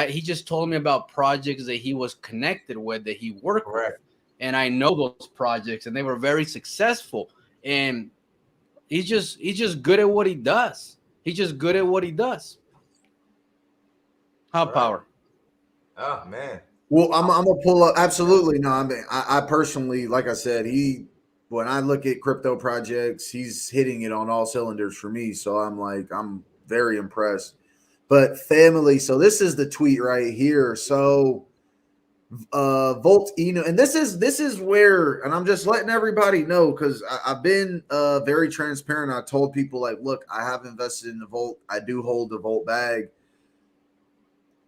He just told me about projects that he was connected with, that he worked with, and I know those projects, and they were very successful. And he's just good at what he does. He's just good at what he does. Power. Oh man. Well, I'm gonna pull up. Absolutely, no. I personally, like I said, when I look at crypto projects, he's hitting it on all cylinders for me. So I'm very impressed. But family, so this is the tweet right here. So Volt, you know, and this is where, and I'm just letting everybody know, because I've been very transparent. I told people, like, look, I have invested in the Volt. I do hold the Volt bag.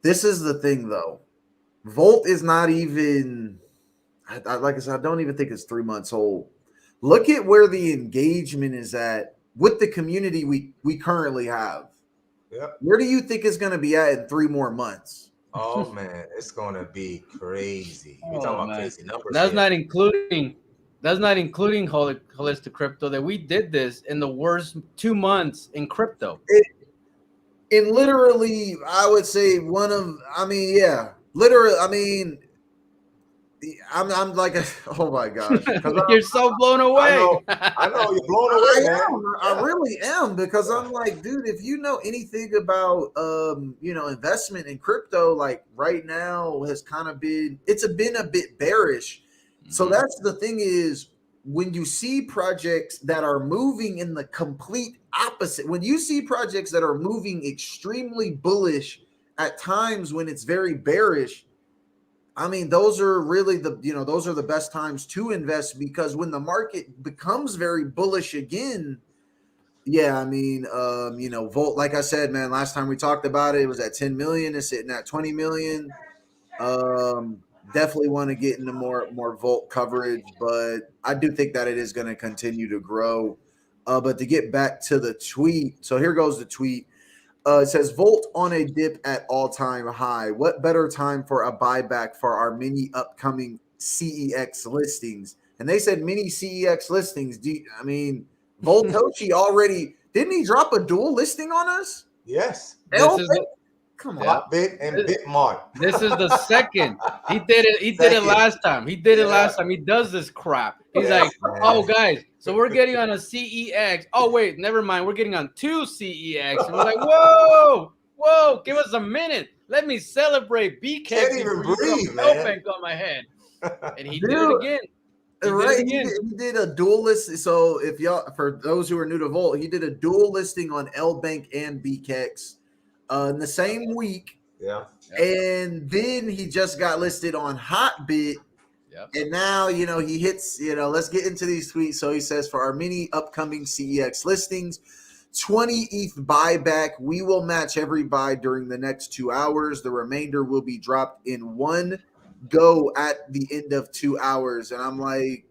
This is the thing, though. Volt is not even, like I said, I don't even think it's 3 months old. Look at where the engagement is at with the community we currently have. Yep. Where do you think it's going to be at in 3 more months? Oh man, it's going to be crazy. We're talking about crazy numbers. That's not including holistic crypto, that we did this in the worst 2 months in crypto. In literally, I would say literally, I'm like, oh my gosh. You're so blown away. I know you're blown away, man. I really am, because I'm like, dude, if you know anything about investment in crypto, like right now has kind of been a bit bearish. Mm-hmm. So that's the thing, is when you see projects that are moving in the complete opposite, when you see projects that are moving extremely bullish at times when it's very bearish, I mean, those are really those are the best times to invest, because when the market becomes very bullish again, Volt, like I said, man, last time we talked about it, it was at 10 million. It's sitting at 20 million. Definitely want to get into more Volt coverage, but I do think that it is going to continue to grow. But to get back to the tweet, so here goes the tweet. It says, Volt on a dip at all-time high. What better time for a buyback for our mini upcoming CEX listings? And they said mini CEX listings. Voltoshi already, didn't he drop a dual listing on us? Yes. Come on. Hotbit and Bitmart. This is the second. He did it. He did it last time. He does this crap. He's like, oh, guys, so we're getting on a CEX. Oh, wait, never mind. We're getting on 2 CEX. And we're like, whoa, give us a minute. Let me celebrate BK. Can't even breathe, man. Bank on my head. And he did it again. He did a dual list. So for those who are new to Volt, he did a dual listing on L Bank and BKEX in the same week. Yeah. And then he just got listed on Hotbit. Yep. And now, he hits, let's get into these tweets. So he says, for our mini upcoming CEX listings, 20 ETH buyback. We will match every buy during the next 2 hours. The remainder will be dropped in one go at the end of 2 hours. And I'm like,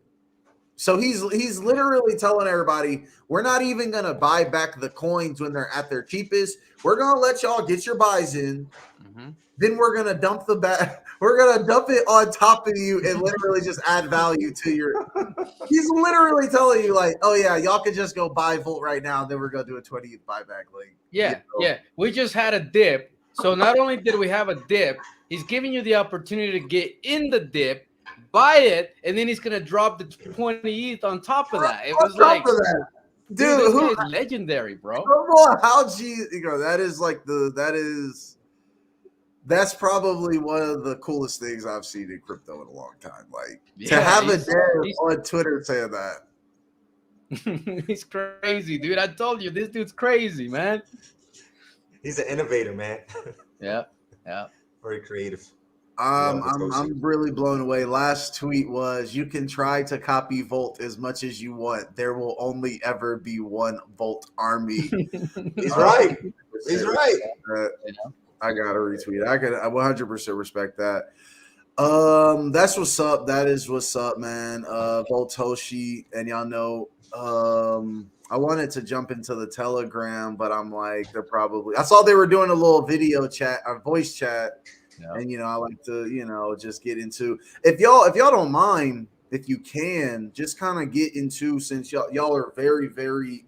So he's literally telling everybody, we're not even gonna buy back the coins when they're at their cheapest. We're gonna let y'all get your buys in. Mm-hmm. Then we're gonna dump the back. We're gonna dump it on top of you and literally just add value to your. He's literally telling you like, oh yeah, y'all can just go buy Volt right now. Then we're gonna do a 20th buyback. Like, Yeah, yeah. We just had a dip. So not only did we have a dip, he's giving you the opportunity to get in the dip, buy it, and then he's gonna drop the 20 ETH on top of that. It was like, dude, this guy's legendary, bro. How that is like that's probably one of the coolest things I've seen in crypto in a long time. Like to have a dad on Twitter saying that. He's crazy, dude. I told you, this dude's crazy, man. He's an innovator, man. Yeah. Very creative. I'm really blown away. Last tweet was, you can try to copy Volt as much as you want. There will only ever be one Volt army. He's right. He's right. I gotta retweet. I 100% respect that. That's what's up. That is what's up, man. Voltoshi, and y'all know. I wanted to jump into the Telegram, but I'm like, they're probably. I saw they were doing a little video chat, a voice chat, and I like to, just get into. If y'all don't mind, if you can, just kind of get into, since y'all are very, very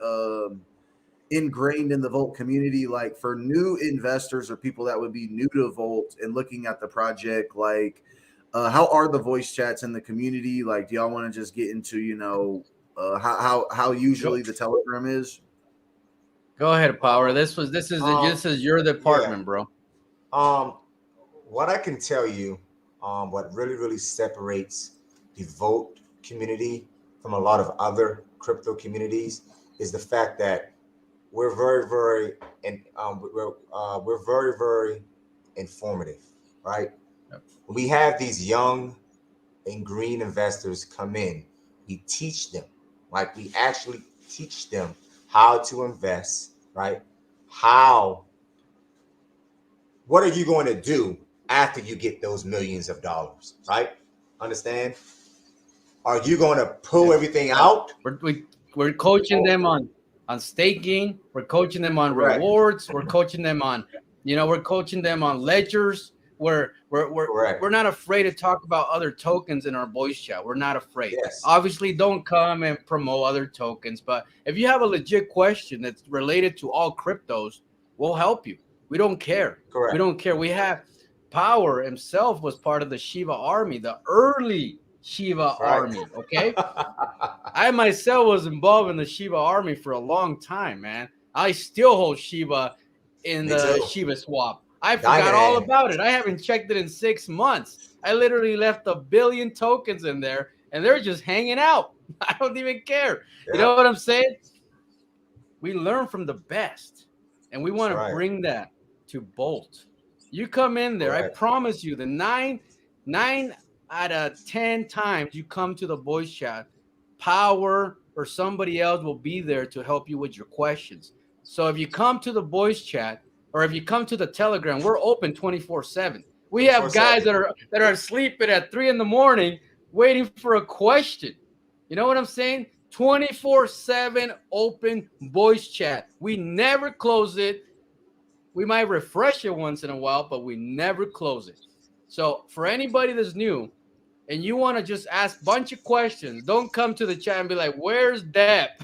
ingrained in the Volt community, like for new investors or people that would be new to Volt and looking at the project, like how are the voice chats in the community? Like, do y'all want to just get into how usually the Telegram is? Go ahead, Power. This is your department, bro. What I can tell you, what really separates the Volt community from a lot of other crypto communities is the fact that we're very informative, right? Yep. We have these young and green investors come in. We teach them, like we actually teach them how to invest, right? What are you going to do after you get those millions of dollars, right? Understand? Are you going to pull everything out? We're coaching them on staking. We're coaching them on rewards. We're coaching them on, we're coaching them on ledgers. We're not afraid to talk about other tokens in our voice chat. We're not afraid. Yes. Obviously, don't come and promote other tokens. But if you have a legit question that's related to all cryptos, we'll help you. We don't care. Correct. We don't care. We have Power himself was part of the Shiba army, the early Shiba army. Okay. I myself was involved in the Shiba army for a long time, man. I still hold Shiba in the Shiba swap. I forgot all about it. I haven't checked it in 6 months. I literally left 1 billion tokens in there, and they're just hanging out. I don't even care. Yeah. You know what I'm saying? We learn from the best, and we want to bring that to Bolt. You come in there, I promise you, the 9 out of 10 times you come to the voice chat, Power or somebody else will be there to help you with your questions. So if you come to the voice chat, or if you come to the Telegram, we're open 24/7. We have guys that are sleeping at 3 a.m. waiting for a question. You know what I'm saying? 24/7 open voice chat. We never close it. We might refresh it once in a while, but we never close it. So for anybody that's new and you want to just ask a bunch of questions, don't come to the chat and be like, "Where's Dep?"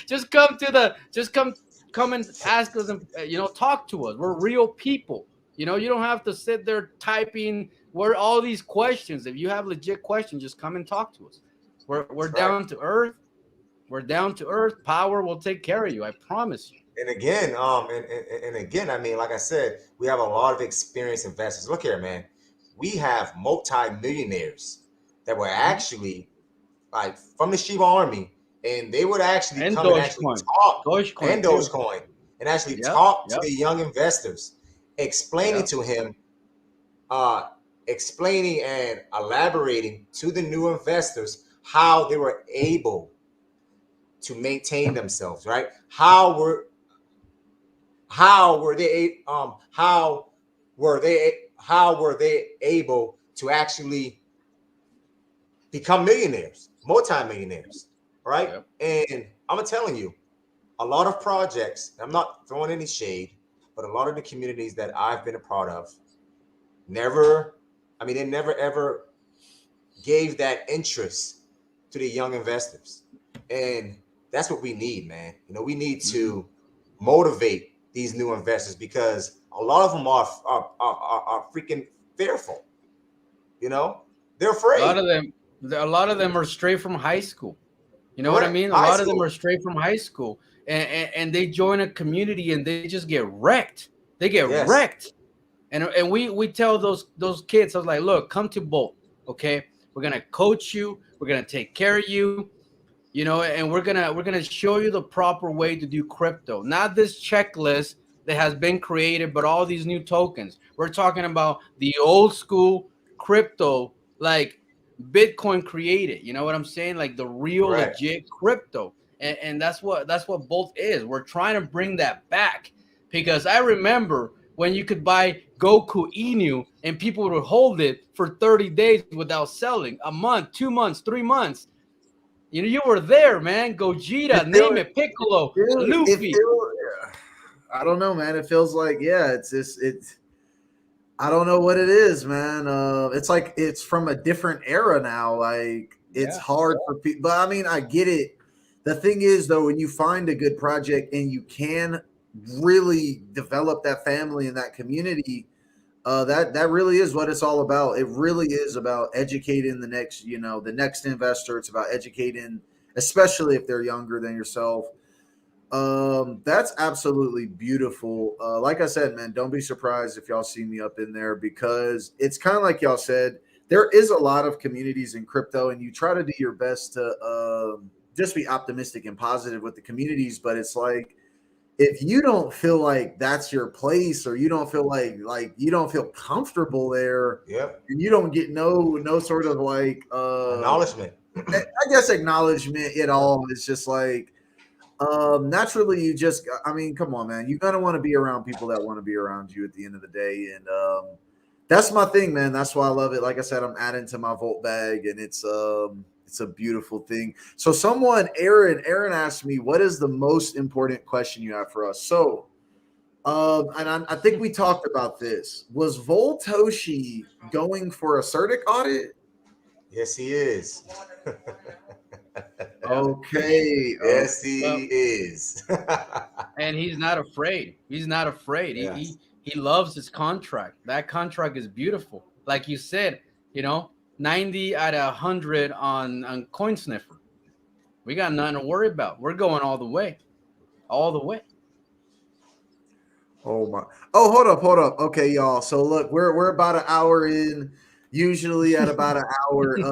Just come and ask us and talk to us. We're real people. You don't have to sit there typing all these questions. If you have legit questions, just come and talk to us. We're down to earth. We're down to earth. Power will take care of you. I promise you. And again, I mean, like I said, we have a lot of experienced investors. Look here, man. We have multi-millionaires that were actually like from the Shiba army. And they would actually come and actually talk Dogecoin and actually talk to the young investors, explaining to him, explaining and elaborating to the new investors how they were able to maintain themselves, right? How were they able to actually become millionaires, multimillionaires, right? Yep. And I'm telling you, a lot of projects, I'm not throwing any shade, but a lot of the communities that I've been a part of they never ever gave that interest to the young investors. And that's what we need, man. We need to motivate these new investors because a lot of them are freaking fearful. They're A lot afraid. of them, a lot of them are straight from high school. You know what I Correct. mean? A High lot of them are school. straight from high school, and they join a community and they just get wrecked. They get Yes. wrecked. And we tell those kids, I was like, look, come to Bolt, okay? We're gonna coach you, we're gonna take care of you, and we're gonna show you the proper way to do crypto. Not this checklist that has been created, but all these new tokens. We're talking about the old school crypto, like Bitcoin created. You know what I'm saying? Like the real Correct. legit crypto. And that's what Bolt is. We're trying to bring that back because I remember when you could buy Goku Inu and people would hold it for 30 days without selling, a month, 2 months, 3 months. You were there, man. Gogeta, name it, Piccolo, Dude, Luffy. I don't know, man. It feels like, yeah, I don't know what it is, man. It's like it's from a different era now. Like it's Yeah. hard for people, but I mean, I get it. The thing is, though, when you find a good project and you can really develop that family and that community, that really is what it's all about. It really is about educating the next investor. It's about educating, especially if they're younger than yourself. That's absolutely beautiful. Like I said, man, don't be surprised if y'all see me up in there because it's kind of like y'all said. There is a lot of communities in crypto, and you try to do your best to just be optimistic and positive with the communities. But it's like if you don't feel like that's your place, or you don't feel like you don't feel comfortable there, Yep. and you don't get no sort of like Acknowledgement. I guess acknowledgement at all. It's just like naturally I mean, come on, man. You're gonna want to be around people that want to be around you at the end of the day. And that's my thing, man. That's why I love it. Like I said, I'm adding to my Volt bag, and it's a beautiful thing. So Aaron asked me, what is the most important question you have for us? So and I think we talked about this. Was Voltoshi going for a CERTIC audit? Yes, he is. Okay. Yes, he is. And he's not afraid. He's not afraid. Yes. He loves his contract. That contract is beautiful. Like you said, 90 out of 100 on Coin Sniffer. We got nothing to worry about. We're going all the way. All the way. Oh my! Oh, hold up! Okay, y'all. So look, we're about an hour in. Usually at about an hour, we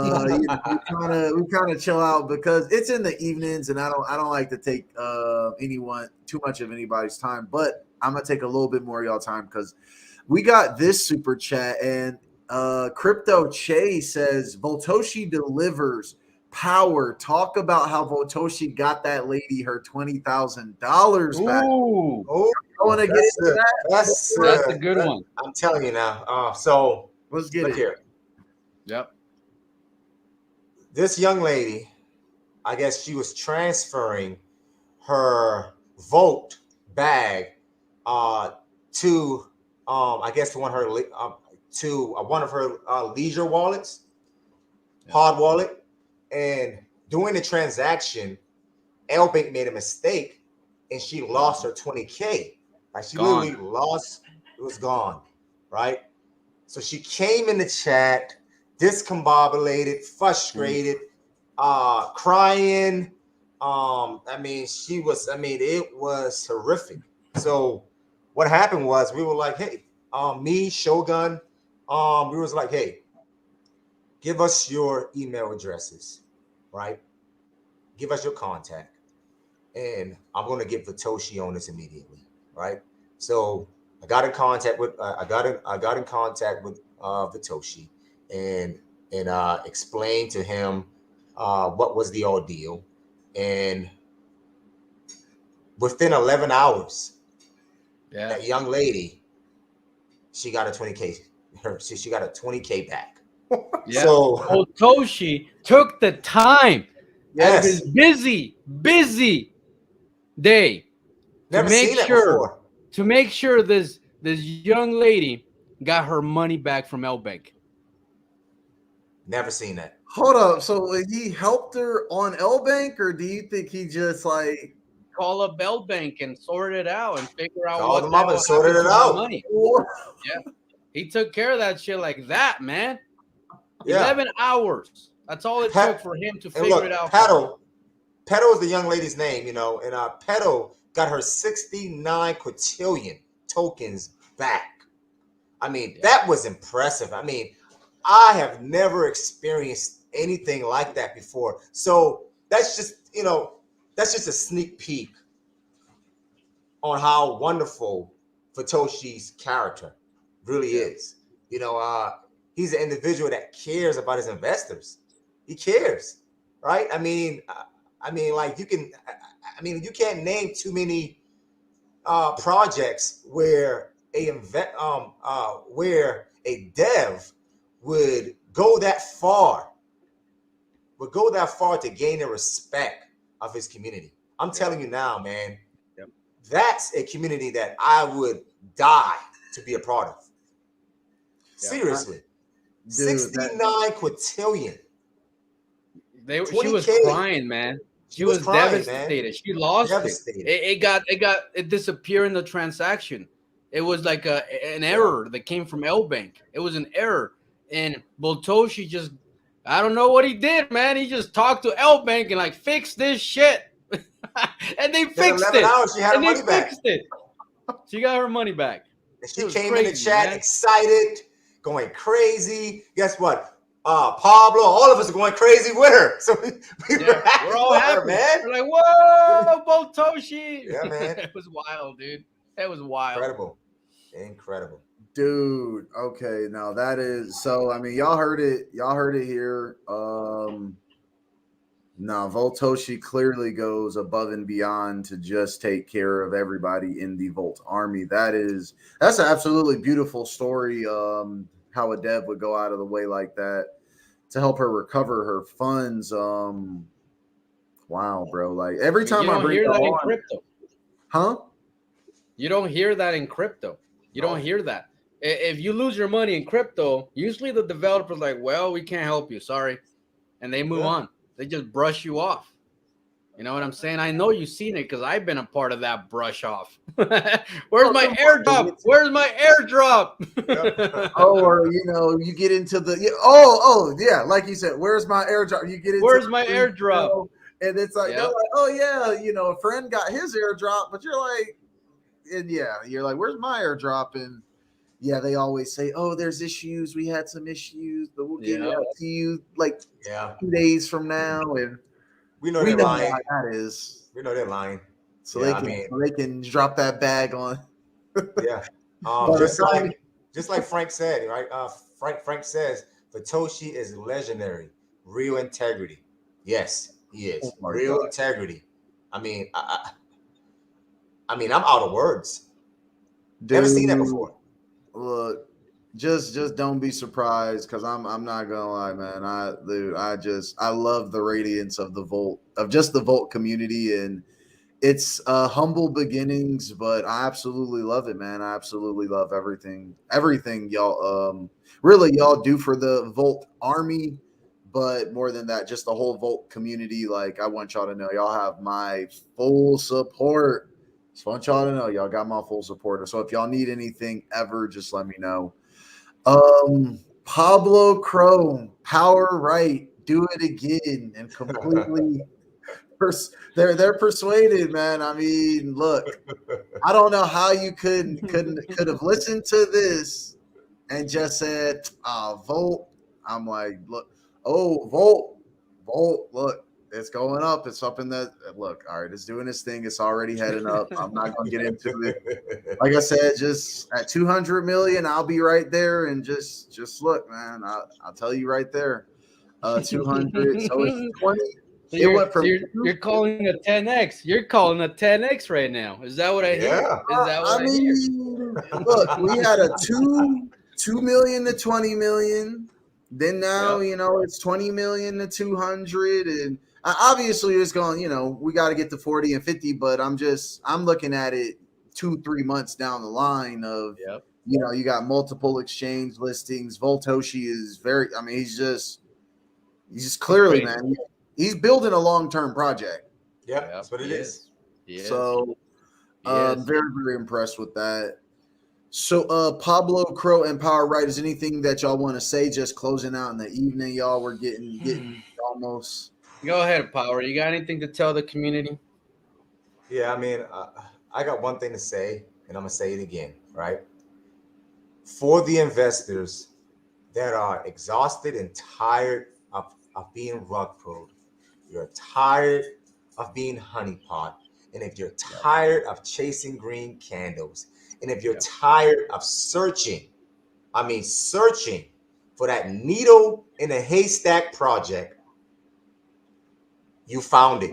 kind of chill out because it's in the evenings, and I don't like to take anyone too much of anybody's time. But I'm gonna take a little bit more of y'all time because we got this super chat, and Crypto Che says Voltoshi delivers power. Talk about how Voltoshi got that lady her $20,000 back. Ooh, I want to get into that. that's a good one. I'm telling you now. So Let's get look it. here. Yep. This young lady, I guess she was transferring her Volt bag to I guess to one of her leisure wallets, hard wallet, and during the transaction, L-Bank made a mistake and she lost her 20K. Like she literally lost, it was gone, right? So she came in the chat, discombobulated, frustrated, crying. It was horrific. So what happened was we were like, hey, me, Shogun, we was like, hey, give us your email addresses, right? Give us your contact. And I'm going to get Voltoshi on this immediately, right? So I got in contact with Voltoshi and explained to him what was the ordeal. And within 11 hours, that young lady, she got a 20K. She got a 20K back. Yeah. So Otoshi took the time out of his yes, busy day to never make seen that sure before. this young lady got her money back from L Bank. Never seen that. Hold up. So he helped her on L Bank, or do you think he just like Call up L Bank and sort it out and figure out Called what them the up and hell sorted happened it to my out. money. Yeah. He took care of that shit like that, man. Yeah. 11 hours. That's all it Pat- took for him to And figure it look, out. Petal is the young lady's name, and Petal got her 69 quintillion tokens back. I mean, that was impressive. I mean, I have never experienced anything like that before. So that's just, that's just a sneak peek on how wonderful Satoshi's character really is. He's an individual that cares about his investors. He cares, right? I mean, like you can't name too many projects where where a dev would go that far, to gain the respect of his community. I'm telling you now, man. Yep. That's a community that I would die to be a part of. Seriously. Dude, 69 quintillion. She was crying, man. She was crying, devastated. man. She lost Devastated. it disappeared in the transaction. It was like an error that came from L Bank. It was an error. And Boltoshi just, I don't know what he did, man. He just talked to L Bank and like, fix this shit. And they fixed it. Hours, she had her money back. Fixed it. She got her money back. And she came in the chat excited, going crazy. Guess what? Pablo, all of us are going crazy with her. So we're all happy, man. We're like, whoa, Boltoshi. Yeah, man. It was wild, dude. It was wild. Incredible. Dude, okay, now that is so. I mean, y'all heard it here. Now Voltoshi clearly goes above and beyond to just take care of everybody in the Volt army. That's an absolutely beautiful story. How a dev would go out of the way like that to help her recover her funds. Wow, bro! Like every time I bring hear that on, in crypto, huh? You don't hear that in crypto. You don't hear that. If you lose your money in crypto, usually the developer's like, well, we can't help you. Sorry. And they move on. They just brush you off. You know what I'm saying? I know you've seen it because I've been a part of that brush off. Where's my airdrop? Where's my airdrop? Or you get into the yeah, like you said, where's my airdrop? You get into where's my airdrop? And it's like, they're like, oh yeah, a friend got his airdrop, but you're like, where's my airdrop? And yeah, they always say, oh, there's issues. We had some issues, but we'll get it out to you like 2 days from now. And we know they're lying. How that is. We know they're lying. So they can drop that bag on. Just like Frank said, right? Frank says Satoshi is legendary, real integrity. Yes, he is real integrity. I mean, I'm out of words. Dude, never seen that before. Look, just don't be surprised, because I'm not gonna lie, man. I love the radiance of the Volt community, and it's humble beginnings, but I absolutely love it, man. I absolutely love everything y'all y'all do for the Volt army, but more than that, just the whole Volt community. Like, I want y'all to know y'all have my full support. Just want y'all to know y'all got my full support. So if y'all need anything ever, just let me know. Pablo Chrome, power right, do it again, and completely they're persuaded, man. I mean, look, I don't know how you could have listened to this and just said, Volt. I'm like, look, Volt, look. It's going up. It's up in the look. All right, it's doing its thing. It's already heading up. I'm not going to get into it. Like I said, just at 200 million, I'll be right there. And just look, man. I'll tell you right there. 200. So it's 20. So you're calling a 10x. You're calling a 10x right now. Is that what I hear? Is that what I mean? Look, we had a 2 million to 20 million. Then now, Yep. you know, it's 20 million to 200. And obviously it's going, you know, we got to get to 40 and 50, but I'm looking at it 2-3 months down the line of, Yep. you know, you got multiple exchange listings. Voltoshi is very, I mean, he's just clearly, crazy. man, he's building a long-term project. Yep, that's what it he is. He is. So He is. very, very impressed with that. So Pablo, Crow, and Power Right, is anything that y'all want to say? Just closing out in the evening, y'all. We're getting almost. Go ahead, Power. You got anything to tell the community? Yeah, I mean, I got one thing to say, and I'm gonna say it again, right? For the investors that are exhausted and tired of being rug pulled, you're tired of being honeypot, and if you're tired of chasing green candles, and if you're tired of searching for that needle in a haystack project, you found it.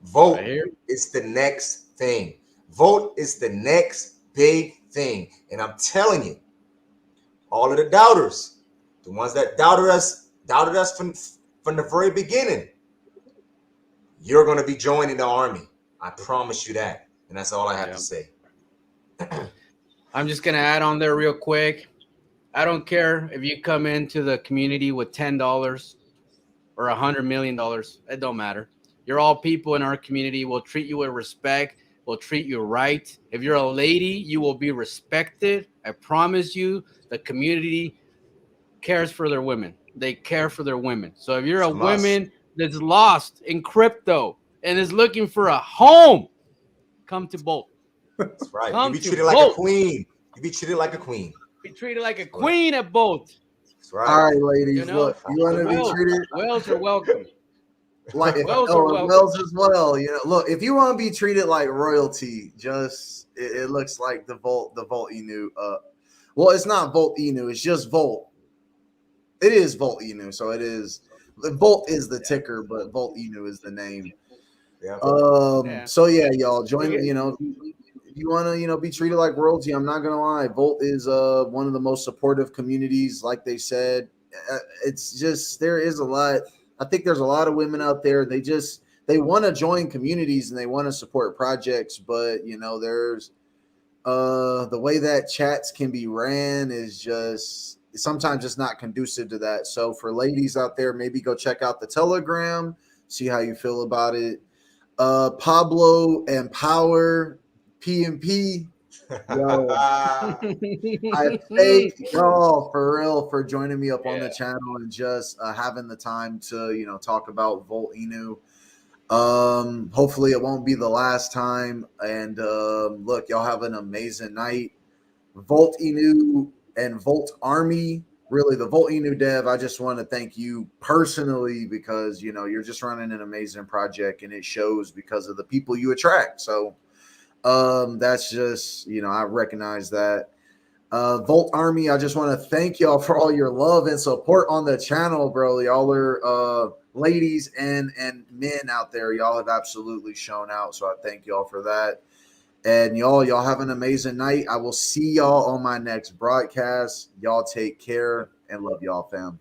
Vote is the next thing. Vote is the next big thing. And I'm telling you, all of the doubters, the ones that doubted us from the very beginning, you're going to be joining the army. I promise you that. And that's all I have to say. I'm just going to add on there real quick. I don't care if you come into the community with $10 or $100 million. It don't matter. You're all people in our community. We'll treat you with respect. We'll treat you right. If you're a lady, you will be respected. I promise you, the community cares for their women. They care for their women. So if you're a woman that's lost in crypto and is looking for a home, come to Bolt. That's right. You be treated like a queen. You be treated like a queen. Be treated like a queen at Bolt. That's right. All right, ladies. You know, look, you want to be treated. Whales are welcome. Like Wells as well. You know, look, if you want to be treated like royalty, just it looks like the Volt Inu. Well, it's not Volt Inu. It's just Volt. It is Volt Inu. So it is. Volt is the ticker, but Volt Inu is the name. Yeah. So yeah, y'all join. You know, if you want to, be treated like royalty, I'm not gonna lie. Volt is one of the most supportive communities. Like they said, it's just there is a lot. I think there's a lot of women out there. They want to join communities and they want to support projects, but there's the way that chats can be ran is just sometimes it's not conducive to that. So for ladies out there, maybe go check out the Telegram, see how you feel about it. Pablo and Power PMP. Yo, I thank y'all for real for joining me up on the channel and just having the time to talk about Volt Inu. Hopefully it won't be the last time. And look, y'all have an amazing night. Volt Inu and Volt Army. Really, the Volt Inu dev, I just want to thank you personally because you're just running an amazing project and it shows because of the people you attract. So that's just I recognize that. Volt Army, I just want to thank y'all for all your love and support on the channel, bro. Y'all are ladies and men out there. Y'all have absolutely shown out, so I thank y'all for that. And y'all have an amazing night. I will see y'all on my next broadcast. Y'all take care and love y'all, fam.